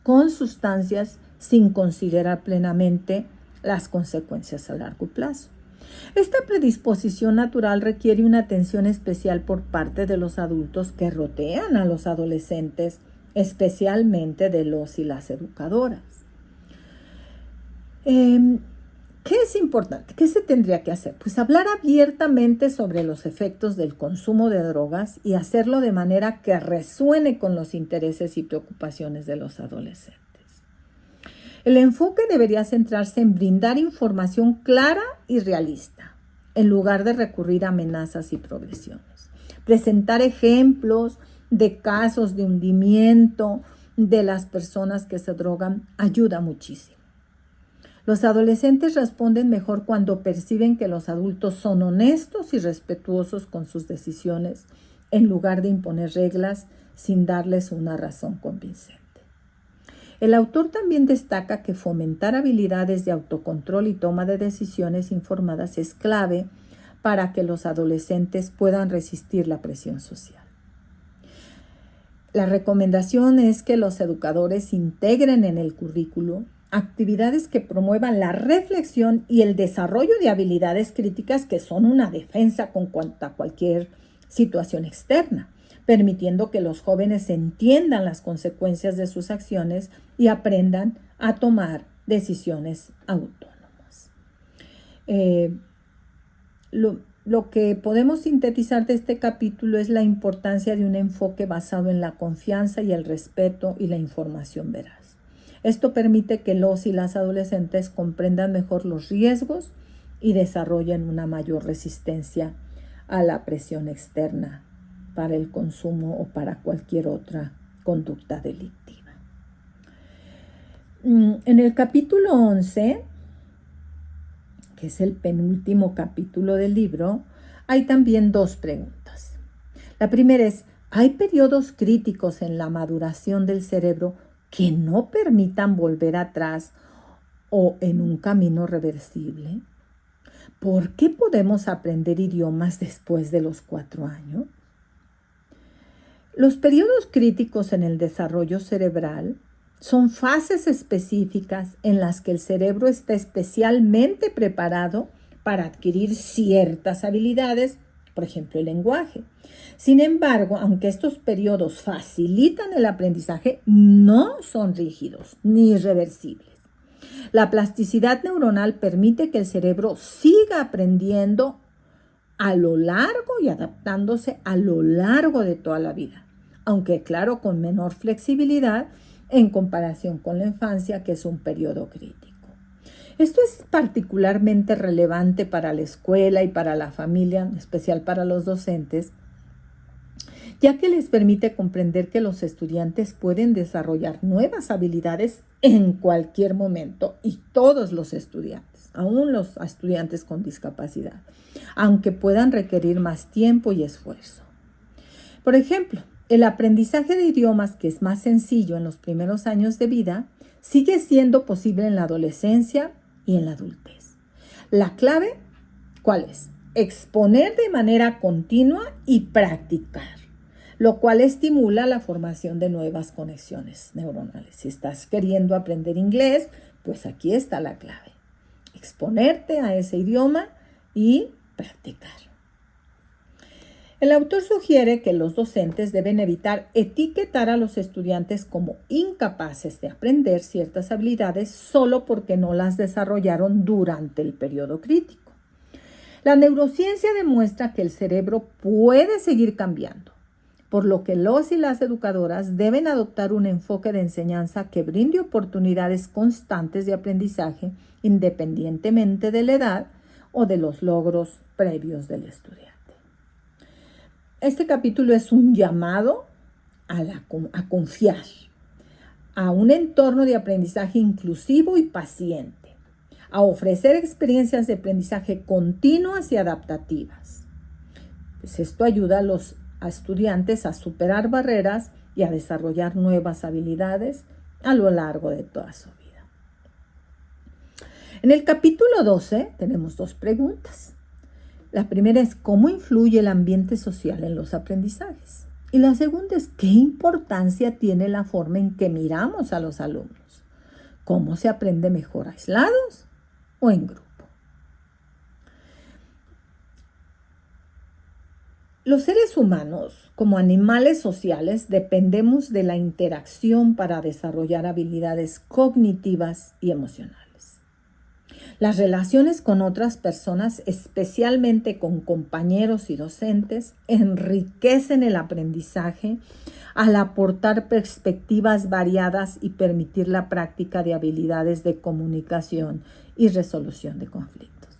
con sustancias sin considerar plenamente las consecuencias a largo plazo. Esta predisposición natural requiere una atención especial por parte de los adultos que rodean a los adolescentes, especialmente de los y las educadoras. ¿Qué es importante? ¿Qué se tendría que hacer? Pues hablar abiertamente sobre los efectos del consumo de drogas y hacerlo de manera que resuene con los intereses y preocupaciones de los adolescentes. El enfoque debería centrarse en brindar información clara y realista, en lugar de recurrir a amenazas y progresiones. Presentar ejemplos de casos de hundimiento de las personas que se drogan ayuda muchísimo. Los adolescentes responden mejor cuando perciben que los adultos son honestos y respetuosos con sus decisiones, en lugar de imponer reglas sin darles una razón convincente. El autor también destaca que fomentar habilidades de autocontrol y toma de decisiones informadas es clave para que los adolescentes puedan resistir la presión social. La recomendación es que los educadores integren en el currículo actividades que promuevan la reflexión y el desarrollo de habilidades críticas que son una defensa contra cualquier situación externa, permitiendo que los jóvenes entiendan las consecuencias de sus acciones y aprendan a tomar decisiones autónomas. Lo que podemos sintetizar de este capítulo es la importancia de un enfoque basado en la confianza y el respeto y la información veraz. Esto permite que los y las adolescentes comprendan mejor los riesgos y desarrollen una mayor resistencia a la presión externa para el consumo o para cualquier otra conducta delictiva. En el capítulo 11, que es el penúltimo capítulo del libro, hay también dos preguntas. La primera es, ¿hay periodos críticos en la maduración del cerebro que no permitan volver atrás o en un camino reversible? ¿Por qué podemos aprender idiomas después de los 4 años? Los periodos críticos en el desarrollo cerebral son fases específicas en las que el cerebro está especialmente preparado para adquirir ciertas habilidades, por ejemplo, el lenguaje. Sin embargo, aunque estos periodos facilitan el aprendizaje, no son rígidos ni irreversibles. La plasticidad neuronal permite que el cerebro siga aprendiendo a lo largo y adaptándose a lo largo de toda la vida, aunque claro, con menor flexibilidad en comparación con la infancia, que es un periodo crítico. Esto es particularmente relevante para la escuela y para la familia, en especial para los docentes, ya que les permite comprender que los estudiantes pueden desarrollar nuevas habilidades en cualquier momento, y todos los estudiantes, aún los estudiantes con discapacidad, aunque puedan requerir más tiempo y esfuerzo. Por ejemplo, el aprendizaje de idiomas, que es más sencillo en los primeros años de vida, sigue siendo posible en la adolescencia y en la adultez. La clave, ¿cuál es? Exponer de manera continua y practicar, lo cual estimula la formación de nuevas conexiones neuronales. Si estás queriendo aprender inglés, pues aquí está la clave. Exponerte a ese idioma y practicar. El autor sugiere que los docentes deben evitar etiquetar a los estudiantes como incapaces de aprender ciertas habilidades solo porque no las desarrollaron durante el periodo crítico. La neurociencia demuestra que el cerebro puede seguir cambiando, por lo que los y las educadoras deben adoptar un enfoque de enseñanza que brinde oportunidades constantes de aprendizaje independientemente de la edad o de los logros previos del estudiante. Este capítulo es un llamado a confiar, a un entorno de aprendizaje inclusivo y paciente, a ofrecer experiencias de aprendizaje continuas y adaptativas. Pues esto ayuda a los estudiantes a superar barreras y a desarrollar nuevas habilidades a lo largo de toda su vida. En el capítulo 12 tenemos 2 preguntas. La primera es, ¿cómo influye el ambiente social en los aprendizajes? Y la segunda es, ¿qué importancia tiene la forma en que miramos a los alumnos? ¿Cómo se aprende mejor aislados o en grupo? Los seres humanos, como animales sociales, dependemos de la interacción para desarrollar habilidades cognitivas y emocionales. Las relaciones con otras personas, especialmente con compañeros y docentes, enriquecen el aprendizaje al aportar perspectivas variadas y permitir la práctica de habilidades de comunicación y resolución de conflictos.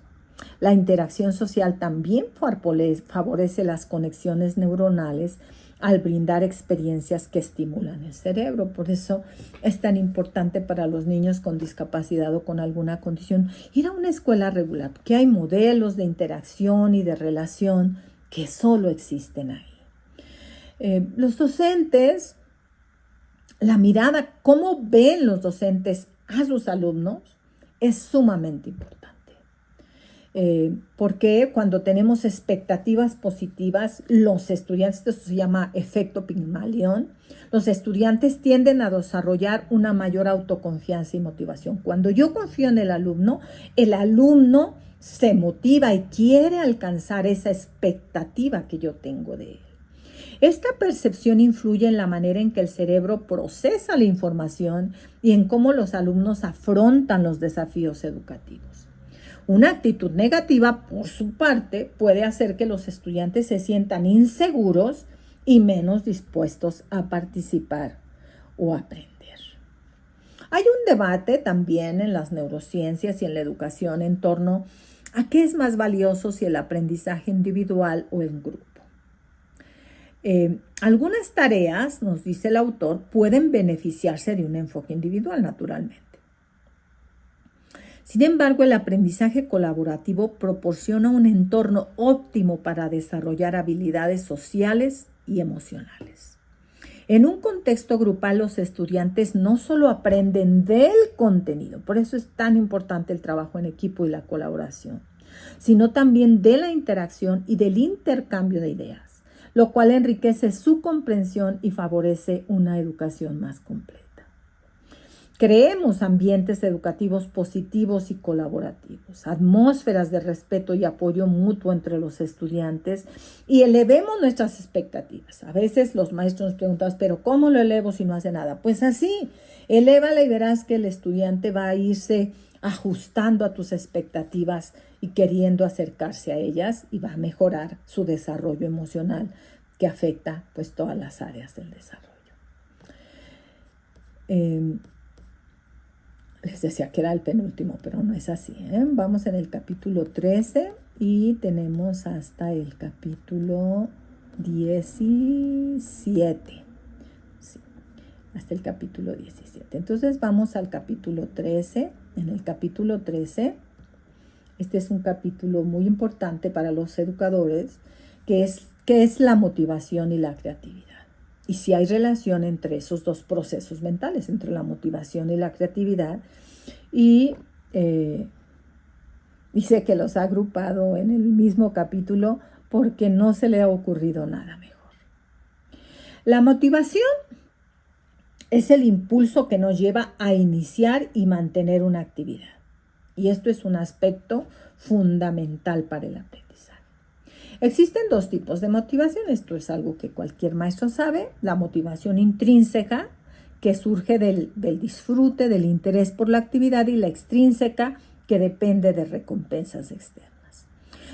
La interacción social también favorece las conexiones neuronales al brindar experiencias que estimulan el cerebro. Por eso es tan importante para los niños con discapacidad o con alguna condición ir a una escuela regular, porque hay modelos de interacción y de relación que solo existen ahí. Los docentes, la mirada, cómo ven los docentes a sus alumnos, es sumamente importante. Porque cuando tenemos expectativas positivas, los estudiantes, esto se llama efecto Pigmalión, los estudiantes tienden a desarrollar una mayor autoconfianza y motivación. Cuando yo confío en el alumno se motiva y quiere alcanzar esa expectativa que yo tengo de él. Esta percepción influye en la manera en que el cerebro procesa la información y en cómo los alumnos afrontan los desafíos educativos. Una actitud negativa, por su parte, puede hacer que los estudiantes se sientan inseguros y menos dispuestos a participar o aprender. Hay un debate también en las neurociencias y en la educación en torno a qué es más valioso, si el aprendizaje individual o en grupo. Algunas tareas, nos dice el autor, pueden beneficiarse de un enfoque individual, naturalmente. Sin embargo, el aprendizaje colaborativo proporciona un entorno óptimo para desarrollar habilidades sociales y emocionales. En un contexto grupal, los estudiantes no solo aprenden del contenido, por eso es tan importante el trabajo en equipo y la colaboración, sino también de la interacción y del intercambio de ideas, lo cual enriquece su comprensión y favorece una educación más completa. Creemos ambientes educativos positivos y colaborativos, atmósferas de respeto y apoyo mutuo entre los estudiantes y elevemos nuestras expectativas. A veces los maestros nos preguntan, ¿pero cómo lo elevo si no hace nada? Pues así, elévala y verás que el estudiante va a irse ajustando a tus expectativas y queriendo acercarse a ellas y va a mejorar su desarrollo emocional que afecta pues todas las áreas del desarrollo. Les decía que era el penúltimo, pero no es así, ¿eh? Vamos en el capítulo 13 y tenemos hasta el capítulo 17. Sí, hasta el capítulo 17. Entonces vamos al capítulo 13. En el capítulo 13, este es un capítulo muy importante para los educadores, que es la motivación y la creatividad. Y si hay relación entre esos dos procesos mentales, entre la motivación y la creatividad, y sé que los ha agrupado en el mismo capítulo porque no se le ha ocurrido nada mejor. La motivación es el impulso que nos lleva a iniciar y mantener una actividad. Y esto es un aspecto fundamental para el aprendizaje. Existen dos tipos de motivación. Esto es algo que cualquier maestro sabe. La motivación intrínseca, que surge del disfrute, del interés por la actividad, y la extrínseca, que depende de recompensas externas.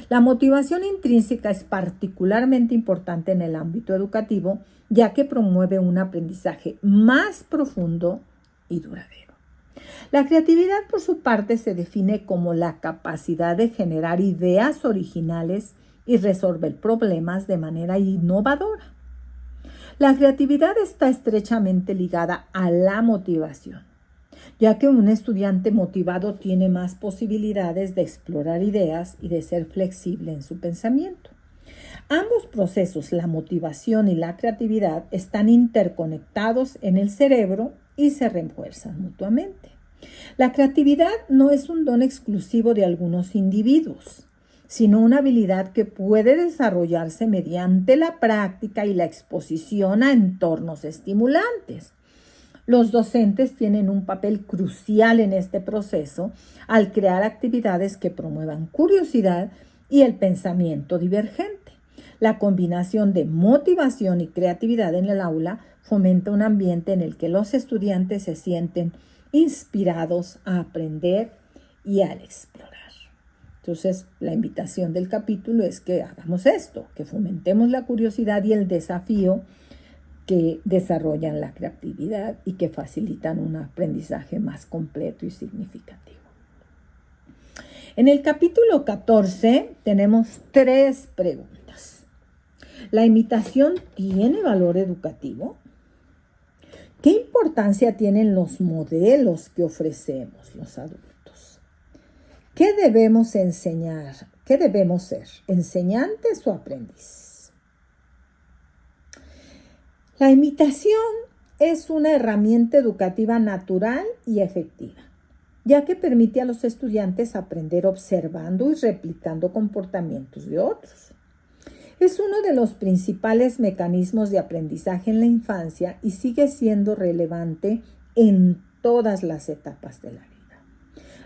La motivación intrínseca es particularmente importante en el ámbito educativo, ya que promueve un aprendizaje más profundo y duradero. La creatividad, por su parte, se define como la capacidad de generar ideas originales y resolver problemas de manera innovadora. La creatividad está estrechamente ligada a la motivación, ya que un estudiante motivado tiene más posibilidades de explorar ideas y de ser flexible en su pensamiento. Ambos procesos, la motivación y la creatividad, están interconectados en el cerebro y se refuerzan mutuamente. La creatividad no es un don exclusivo de algunos individuos, sino una habilidad que puede desarrollarse mediante la práctica y la exposición a entornos estimulantes. Los docentes tienen un papel crucial en este proceso al crear actividades que promuevan curiosidad y el pensamiento divergente. La combinación de motivación y creatividad en el aula fomenta un ambiente en el que los estudiantes se sienten inspirados a aprender y a explorar. Entonces, la invitación del capítulo es que hagamos esto, que fomentemos la curiosidad y el desafío que desarrollan la creatividad y que facilitan un aprendizaje más completo y significativo. En el capítulo 14 tenemos 3 preguntas. ¿La imitación tiene valor educativo? ¿Qué importancia tienen los modelos que ofrecemos los adultos? ¿Qué debemos enseñar? ¿Qué debemos ser? ¿Enseñantes o aprendices? La imitación es una herramienta educativa natural y efectiva, ya que permite a los estudiantes aprender observando y replicando comportamientos de otros. Es uno de los principales mecanismos de aprendizaje en la infancia y sigue siendo relevante en todas las etapas de la vida.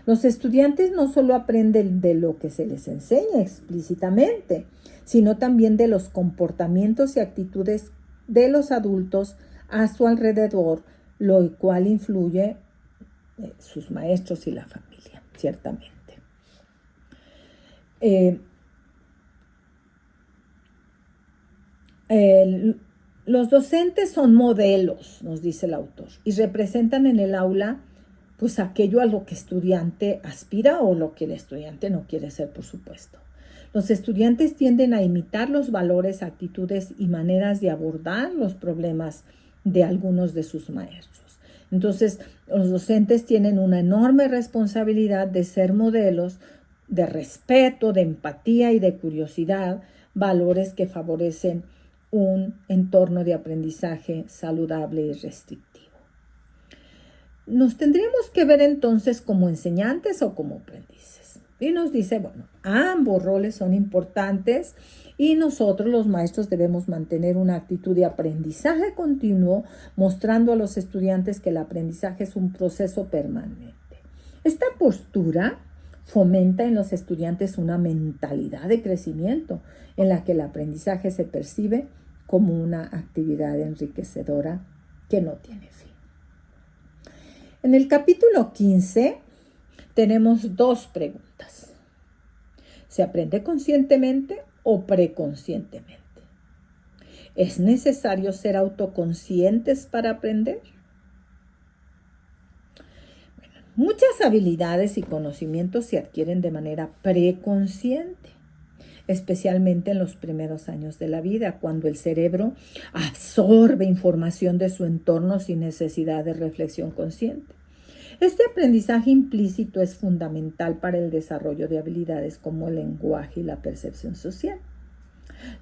Los estudiantes no solo aprenden de lo que se les enseña explícitamente, sino también de los comportamientos y actitudes de los adultos a su alrededor, lo cual influye sus maestros y la familia, ciertamente. Los docentes son modelos, nos dice el autor, y representan en el aula pues aquello a lo que el estudiante aspira o lo que el estudiante no quiere ser, por supuesto. Los estudiantes tienden a imitar los valores, actitudes y maneras de abordar los problemas de algunos de sus maestros. Entonces, los docentes tienen una enorme responsabilidad de ser modelos de respeto, de empatía y de curiosidad, valores que favorecen un entorno de aprendizaje saludable y restrictivo. Nos tendríamos que ver entonces como enseñantes o como aprendices. Y nos dice, bueno, ambos roles son importantes y nosotros los maestros debemos mantener una actitud de aprendizaje continuo, mostrando a los estudiantes que el aprendizaje es un proceso permanente. Esta postura fomenta en los estudiantes una mentalidad de crecimiento en la que el aprendizaje se percibe como una actividad enriquecedora que no tiene fin. En el capítulo 15 tenemos 2 preguntas. ¿Se aprende conscientemente o preconscientemente? ¿Es necesario ser autoconscientes para aprender? Bueno, muchas habilidades y conocimientos se adquieren de manera preconsciente, especialmente en los primeros años de la vida, cuando el cerebro absorbe información de su entorno sin necesidad de reflexión consciente. Este aprendizaje implícito es fundamental para el desarrollo de habilidades como el lenguaje y la percepción social.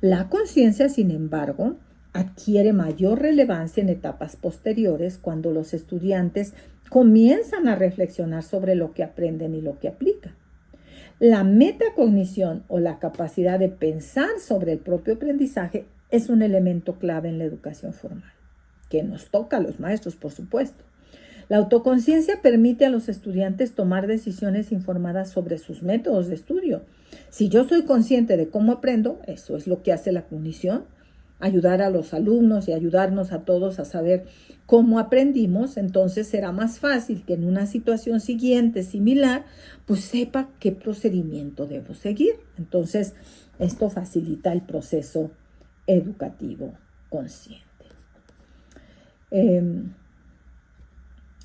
La conciencia, sin embargo, adquiere mayor relevancia en etapas posteriores cuando los estudiantes comienzan a reflexionar sobre lo que aprenden y lo que aplican. La metacognición o la capacidad de pensar sobre el propio aprendizaje es un elemento clave en la educación formal, que nos toca a los maestros, por supuesto. La autoconciencia permite a los estudiantes tomar decisiones informadas sobre sus métodos de estudio. Si yo soy consciente de cómo aprendo, eso es lo que hace la cognición, ayudar a los alumnos y ayudarnos a todos a saber cómo aprendimos, entonces será más fácil que en una situación siguiente similar, pues sepa qué procedimiento debo seguir. Entonces, esto facilita el proceso educativo consciente.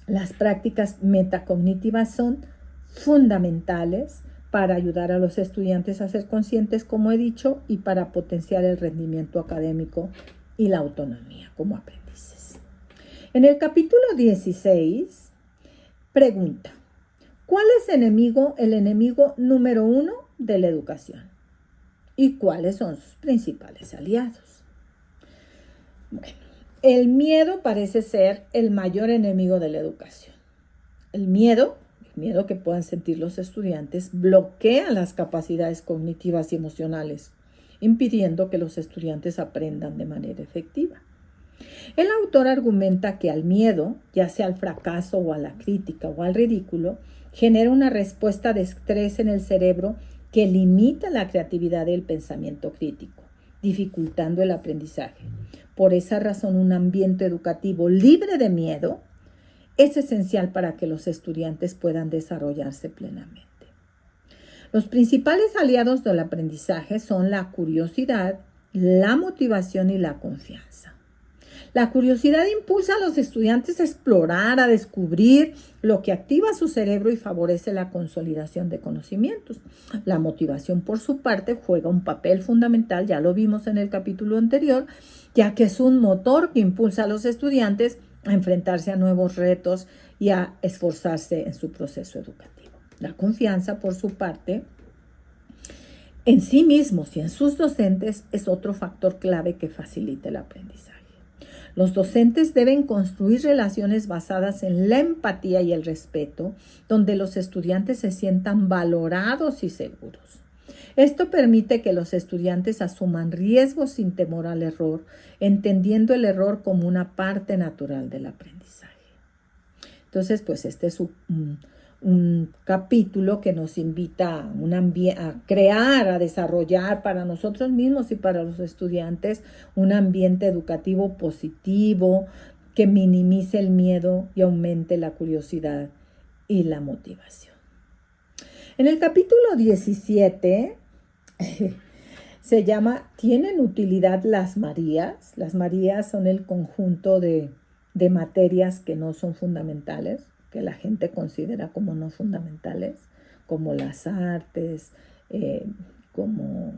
Las prácticas metacognitivas son fundamentales para ayudar a los estudiantes a ser conscientes, como he dicho, y para potenciar el rendimiento académico y la autonomía como aprendices. En el capítulo 16, pregunta, ¿cuál es el enemigo número 1 de la educación? ¿Y cuáles son sus principales aliados? Bueno, el miedo parece ser el mayor enemigo de la educación. El miedo que puedan sentir los estudiantes bloquea las capacidades cognitivas y emocionales, impidiendo que los estudiantes aprendan de manera efectiva. El autor argumenta que al miedo, ya sea al fracaso o a la crítica o al ridículo, genera una respuesta de estrés en el cerebro que limita la creatividad y el pensamiento crítico, dificultando el aprendizaje. Por esa razón, un ambiente educativo libre de miedo es esencial para que los estudiantes puedan desarrollarse plenamente. Los principales aliados del aprendizaje son la curiosidad, la motivación y la confianza. La curiosidad impulsa a los estudiantes a explorar, a descubrir, lo que activa su cerebro y favorece la consolidación de conocimientos. La motivación, por su parte, juega un papel fundamental, ya lo vimos en el capítulo anterior, ya que es un motor que impulsa a los estudiantes a enfrentarse a nuevos retos y a esforzarse en su proceso educativo. La confianza, por su parte, en sí mismos y en sus docentes es otro factor clave que facilita el aprendizaje. Los docentes deben construir relaciones basadas en la empatía y el respeto, donde los estudiantes se sientan valorados y seguros. Esto permite que los estudiantes asuman riesgos sin temor al error, entendiendo el error como una parte natural del aprendizaje. Entonces, pues este es un capítulo que nos invita a crear, a desarrollar para nosotros mismos y para los estudiantes un ambiente educativo positivo que minimice el miedo y aumente la curiosidad y la motivación. En el capítulo 17 se llama ¿Tienen utilidad las Marías? Las Marías son el conjunto de materias que no son fundamentales, que la gente considera como no fundamentales, como las artes, como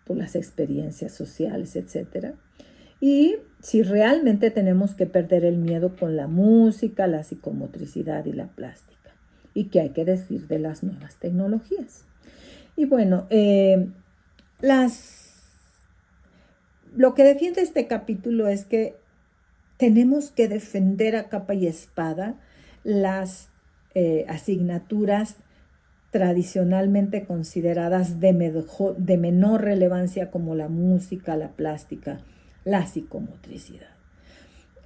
por las experiencias sociales, etc. Y si realmente tenemos que perder el miedo con la música, la psicomotricidad y la plástica. Y qué hay que decir de las nuevas tecnologías. Y bueno, lo que defiende este capítulo es que tenemos que defender a capa y espada las asignaturas tradicionalmente consideradas de menor relevancia como la música, la plástica, la psicomotricidad,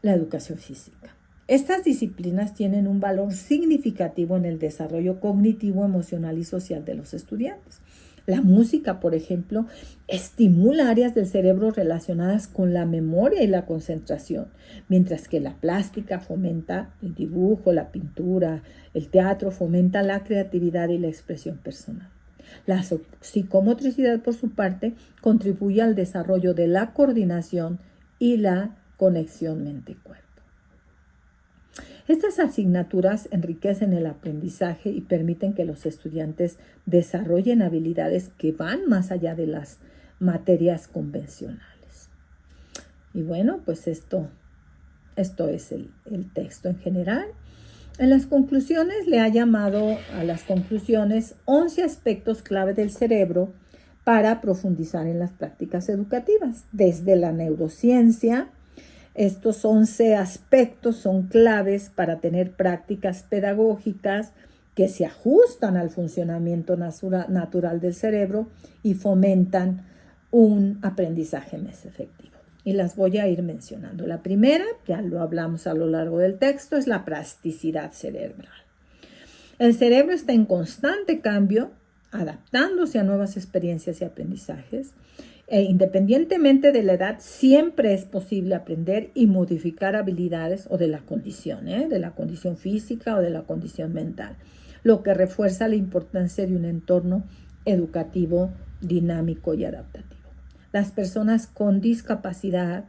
la educación física. Estas disciplinas tienen un valor significativo en el desarrollo cognitivo, emocional y social de los estudiantes. La música, por ejemplo, estimula áreas del cerebro relacionadas con la memoria y la concentración, mientras que la plástica fomenta el dibujo, la pintura, el teatro fomenta la creatividad y la expresión personal. La psicomotricidad, por su parte, contribuye al desarrollo de la coordinación y la conexión mente-cuerpo. Estas asignaturas enriquecen el aprendizaje y permiten que los estudiantes desarrollen habilidades que van más allá de las materias convencionales. Y bueno, pues esto es el texto en general. En las conclusiones le ha llamado a las conclusiones 11 aspectos clave del cerebro para profundizar en las prácticas educativas, desde la neurociencia. Estos 11 aspectos son claves para tener prácticas pedagógicas que se ajustan al funcionamiento natural del cerebro y fomentan un aprendizaje más efectivo. Y las voy a ir mencionando. La primera, ya lo hablamos a lo largo del texto, es la plasticidad cerebral. El cerebro está en constante cambio, adaptándose a nuevas experiencias y aprendizajes. Independientemente de la edad, siempre es posible aprender y modificar habilidades o de la condición física o de la condición mental, lo que refuerza la importancia de un entorno educativo dinámico y adaptativo. Las personas con discapacidad,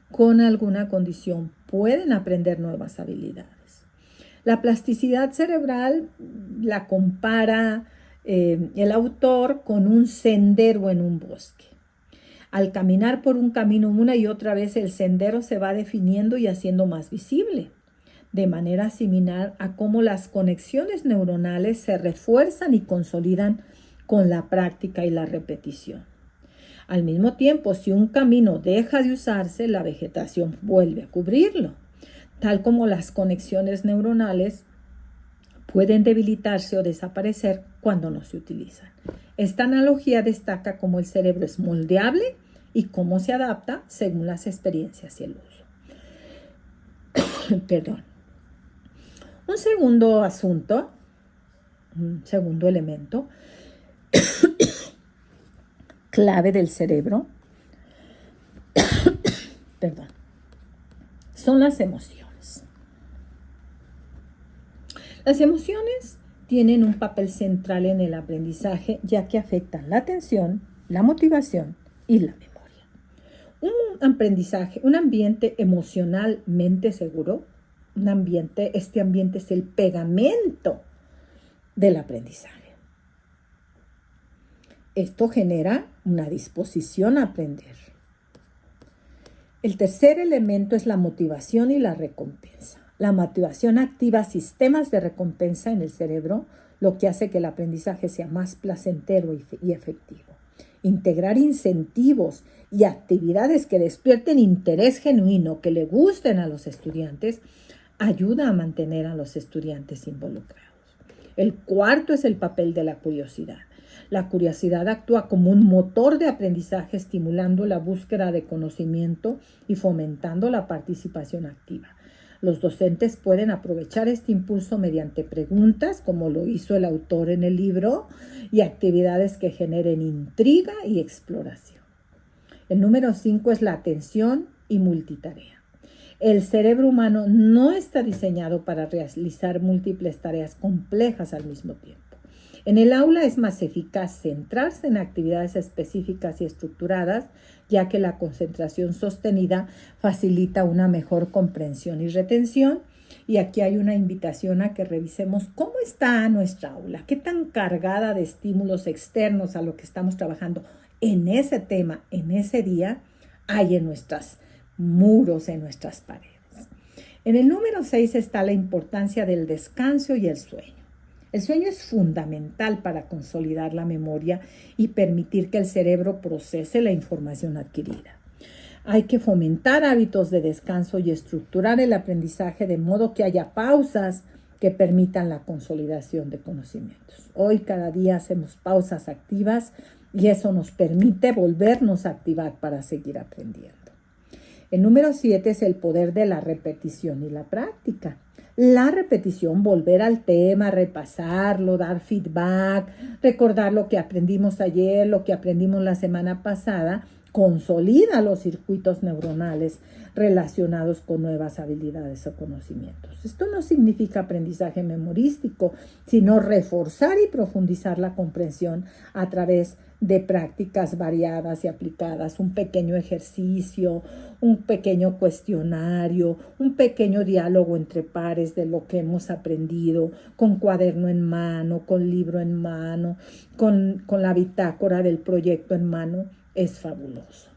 con alguna condición, pueden aprender nuevas habilidades. La plasticidad cerebral la compara el autor con un sendero en un bosque. Al caminar por un camino una y otra vez, el sendero se va definiendo y haciendo más visible, de manera similar a cómo las conexiones neuronales se refuerzan y consolidan con la práctica y la repetición. Al mismo tiempo, si un camino deja de usarse, la vegetación vuelve a cubrirlo, tal como las conexiones neuronales pueden debilitarse o desaparecer cuando no se utilizan. Esta analogía destaca cómo el cerebro es moldeable y cómo se adapta según las experiencias y el uso. Perdón. Un segundo asunto, un segundo elemento clave del cerebro, perdón, son las emociones. Las emociones tienen un papel central en el aprendizaje, ya que afectan la atención, la motivación y la memoria. Un aprendizaje, un ambiente emocionalmente seguro, este ambiente es el pegamento del aprendizaje. Esto genera una disposición a aprender. El tercer elemento es la motivación y la recompensa. La motivación activa sistemas de recompensa en el cerebro, lo que hace que el aprendizaje sea más placentero y efectivo. Integrar incentivos y actividades que despierten interés genuino, que le gusten a los estudiantes, ayuda a mantener a los estudiantes involucrados. El cuarto es el papel de la curiosidad. La curiosidad actúa como un motor de aprendizaje, estimulando la búsqueda de conocimiento y fomentando la participación activa. Los docentes pueden aprovechar este impulso mediante preguntas, como lo hizo el autor en el libro, y actividades que generen intriga y exploración. El número 5 es la atención y multitarea. El cerebro humano no está diseñado para realizar múltiples tareas complejas al mismo tiempo. En el aula es más eficaz centrarse en actividades específicas y estructuradas, ya que la concentración sostenida facilita una mejor comprensión y retención. Y aquí hay una invitación a que revisemos cómo está nuestra aula, qué tan cargada de estímulos externos a lo que estamos trabajando en ese tema, en ese día, hay en nuestros muros, en nuestras paredes. En el número 6 está la importancia del descanso y el sueño. El sueño es fundamental para consolidar la memoria y permitir que el cerebro procese la información adquirida. Hay que fomentar hábitos de descanso y estructurar el aprendizaje de modo que haya pausas que permitan la consolidación de conocimientos. Hoy cada día hacemos pausas activas y eso nos permite volvernos a activar para seguir aprendiendo. El número 7 es el poder de la repetición y la práctica. La repetición, volver al tema, repasarlo, dar feedback, recordar lo que aprendimos ayer, lo que aprendimos la semana pasada, consolida los circuitos neuronales relacionados con nuevas habilidades o conocimientos. Esto no significa aprendizaje memorístico, sino reforzar y profundizar la comprensión a través de prácticas variadas y aplicadas, un pequeño ejercicio, un pequeño cuestionario, un pequeño diálogo entre pares de lo que hemos aprendido, con cuaderno en mano, con libro en mano, con la bitácora del proyecto en mano, es fabuloso.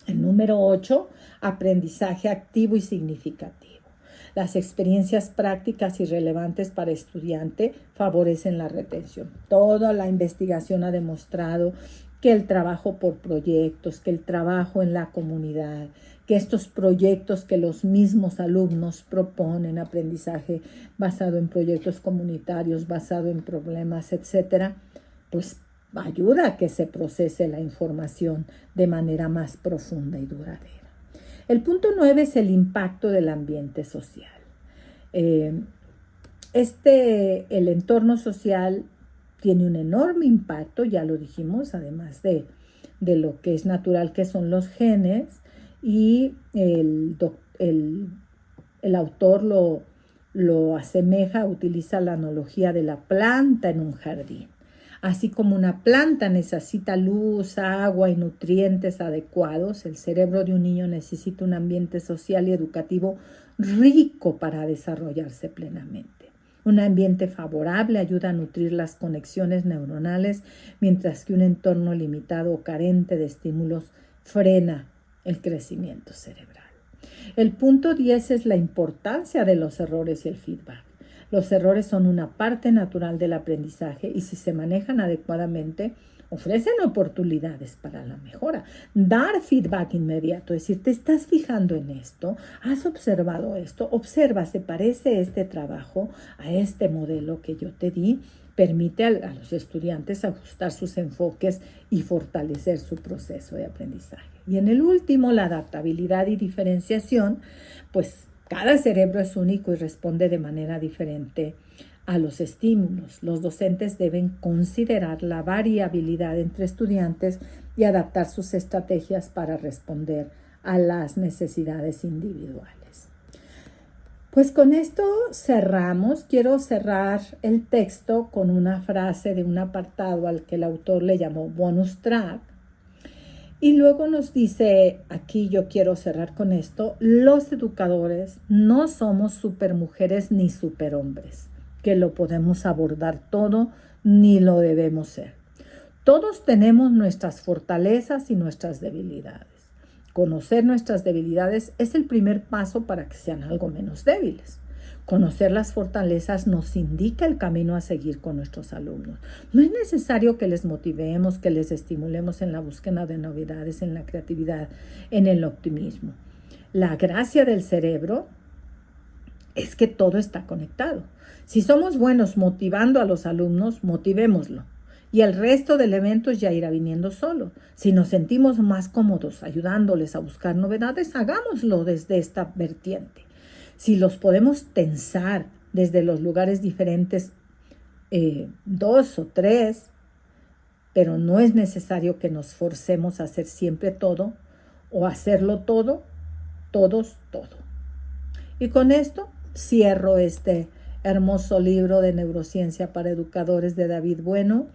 El número 8, aprendizaje activo y significativo. Las experiencias prácticas y relevantes para estudiante favorecen la retención. Toda la investigación ha demostrado que el trabajo por proyectos, que el trabajo en la comunidad, que estos proyectos que los mismos alumnos proponen, aprendizaje basado en proyectos comunitarios, basado en problemas, etcétera, pues ayuda a que se procese la información de manera más profunda y duradera. El punto 9 es el impacto del ambiente social. El entorno social tiene un enorme impacto, ya lo dijimos, además de lo que es natural, que son los genes, y el autor lo asemeja, utiliza la analogía de la planta en un jardín. Así como una planta necesita luz, agua y nutrientes adecuados, el cerebro de un niño necesita un ambiente social y educativo rico para desarrollarse plenamente. Un ambiente favorable ayuda a nutrir las conexiones neuronales, mientras que un entorno limitado o carente de estímulos frena el crecimiento cerebral. El punto 10 es la importancia de los errores y el feedback. Los errores son una parte natural del aprendizaje y si se manejan adecuadamente, ofrecen oportunidades para la mejora. Dar feedback inmediato, es decir, ¿te estás fijando en esto? ¿Has observado esto? Observa, ¿se parece este trabajo a este modelo que yo te di? Permite a los estudiantes ajustar sus enfoques y fortalecer su proceso de aprendizaje. Y en el último, la adaptabilidad y diferenciación, pues cada cerebro es único y responde de manera diferente a los estímulos. Los docentes deben considerar la variabilidad entre estudiantes y adaptar sus estrategias para responder a las necesidades individuales. Pues con esto cerramos. Quiero cerrar el texto con una frase de un apartado al que el autor le llamó bonus track. Y luego nos dice, aquí yo quiero cerrar con esto, los educadores no somos supermujeres ni superhombres, que lo podemos abordar todo, ni lo debemos ser. Todos tenemos nuestras fortalezas y nuestras debilidades. Conocer nuestras debilidades es el primer paso para que sean algo menos débiles. Conocer las fortalezas nos indica el camino a seguir con nuestros alumnos. No es necesario que les motivemos, que les estimulemos en la búsqueda de novedades, en la creatividad, en el optimismo. La gracia del cerebro es que todo está conectado. Si somos buenos motivando a los alumnos, motivémoslo. Y el resto de elementos ya irá viniendo solo. Si nos sentimos más cómodos ayudándoles a buscar novedades, hagámoslo desde esta vertiente. Si los podemos tensar desde los lugares diferentes, 2 o 3, pero no es necesario que nos forcemos a hacer siempre todo o hacerlo todo, todos, todo. Y con esto cierro este hermoso libro de Neurociencia para Educadores de David Bueno,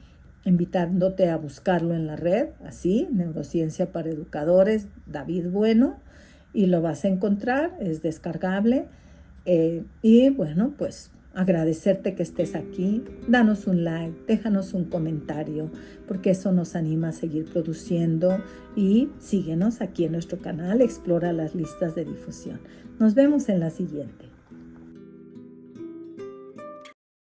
invitándote a buscarlo en la red, así, Neurociencia para Educadores, David Bueno, y lo vas a encontrar, es descargable. Y bueno, pues agradecerte que estés aquí, danos un like, déjanos un comentario, porque eso nos anima a seguir produciendo, y síguenos aquí en nuestro canal, explora las listas de difusión. Nos vemos en la siguiente.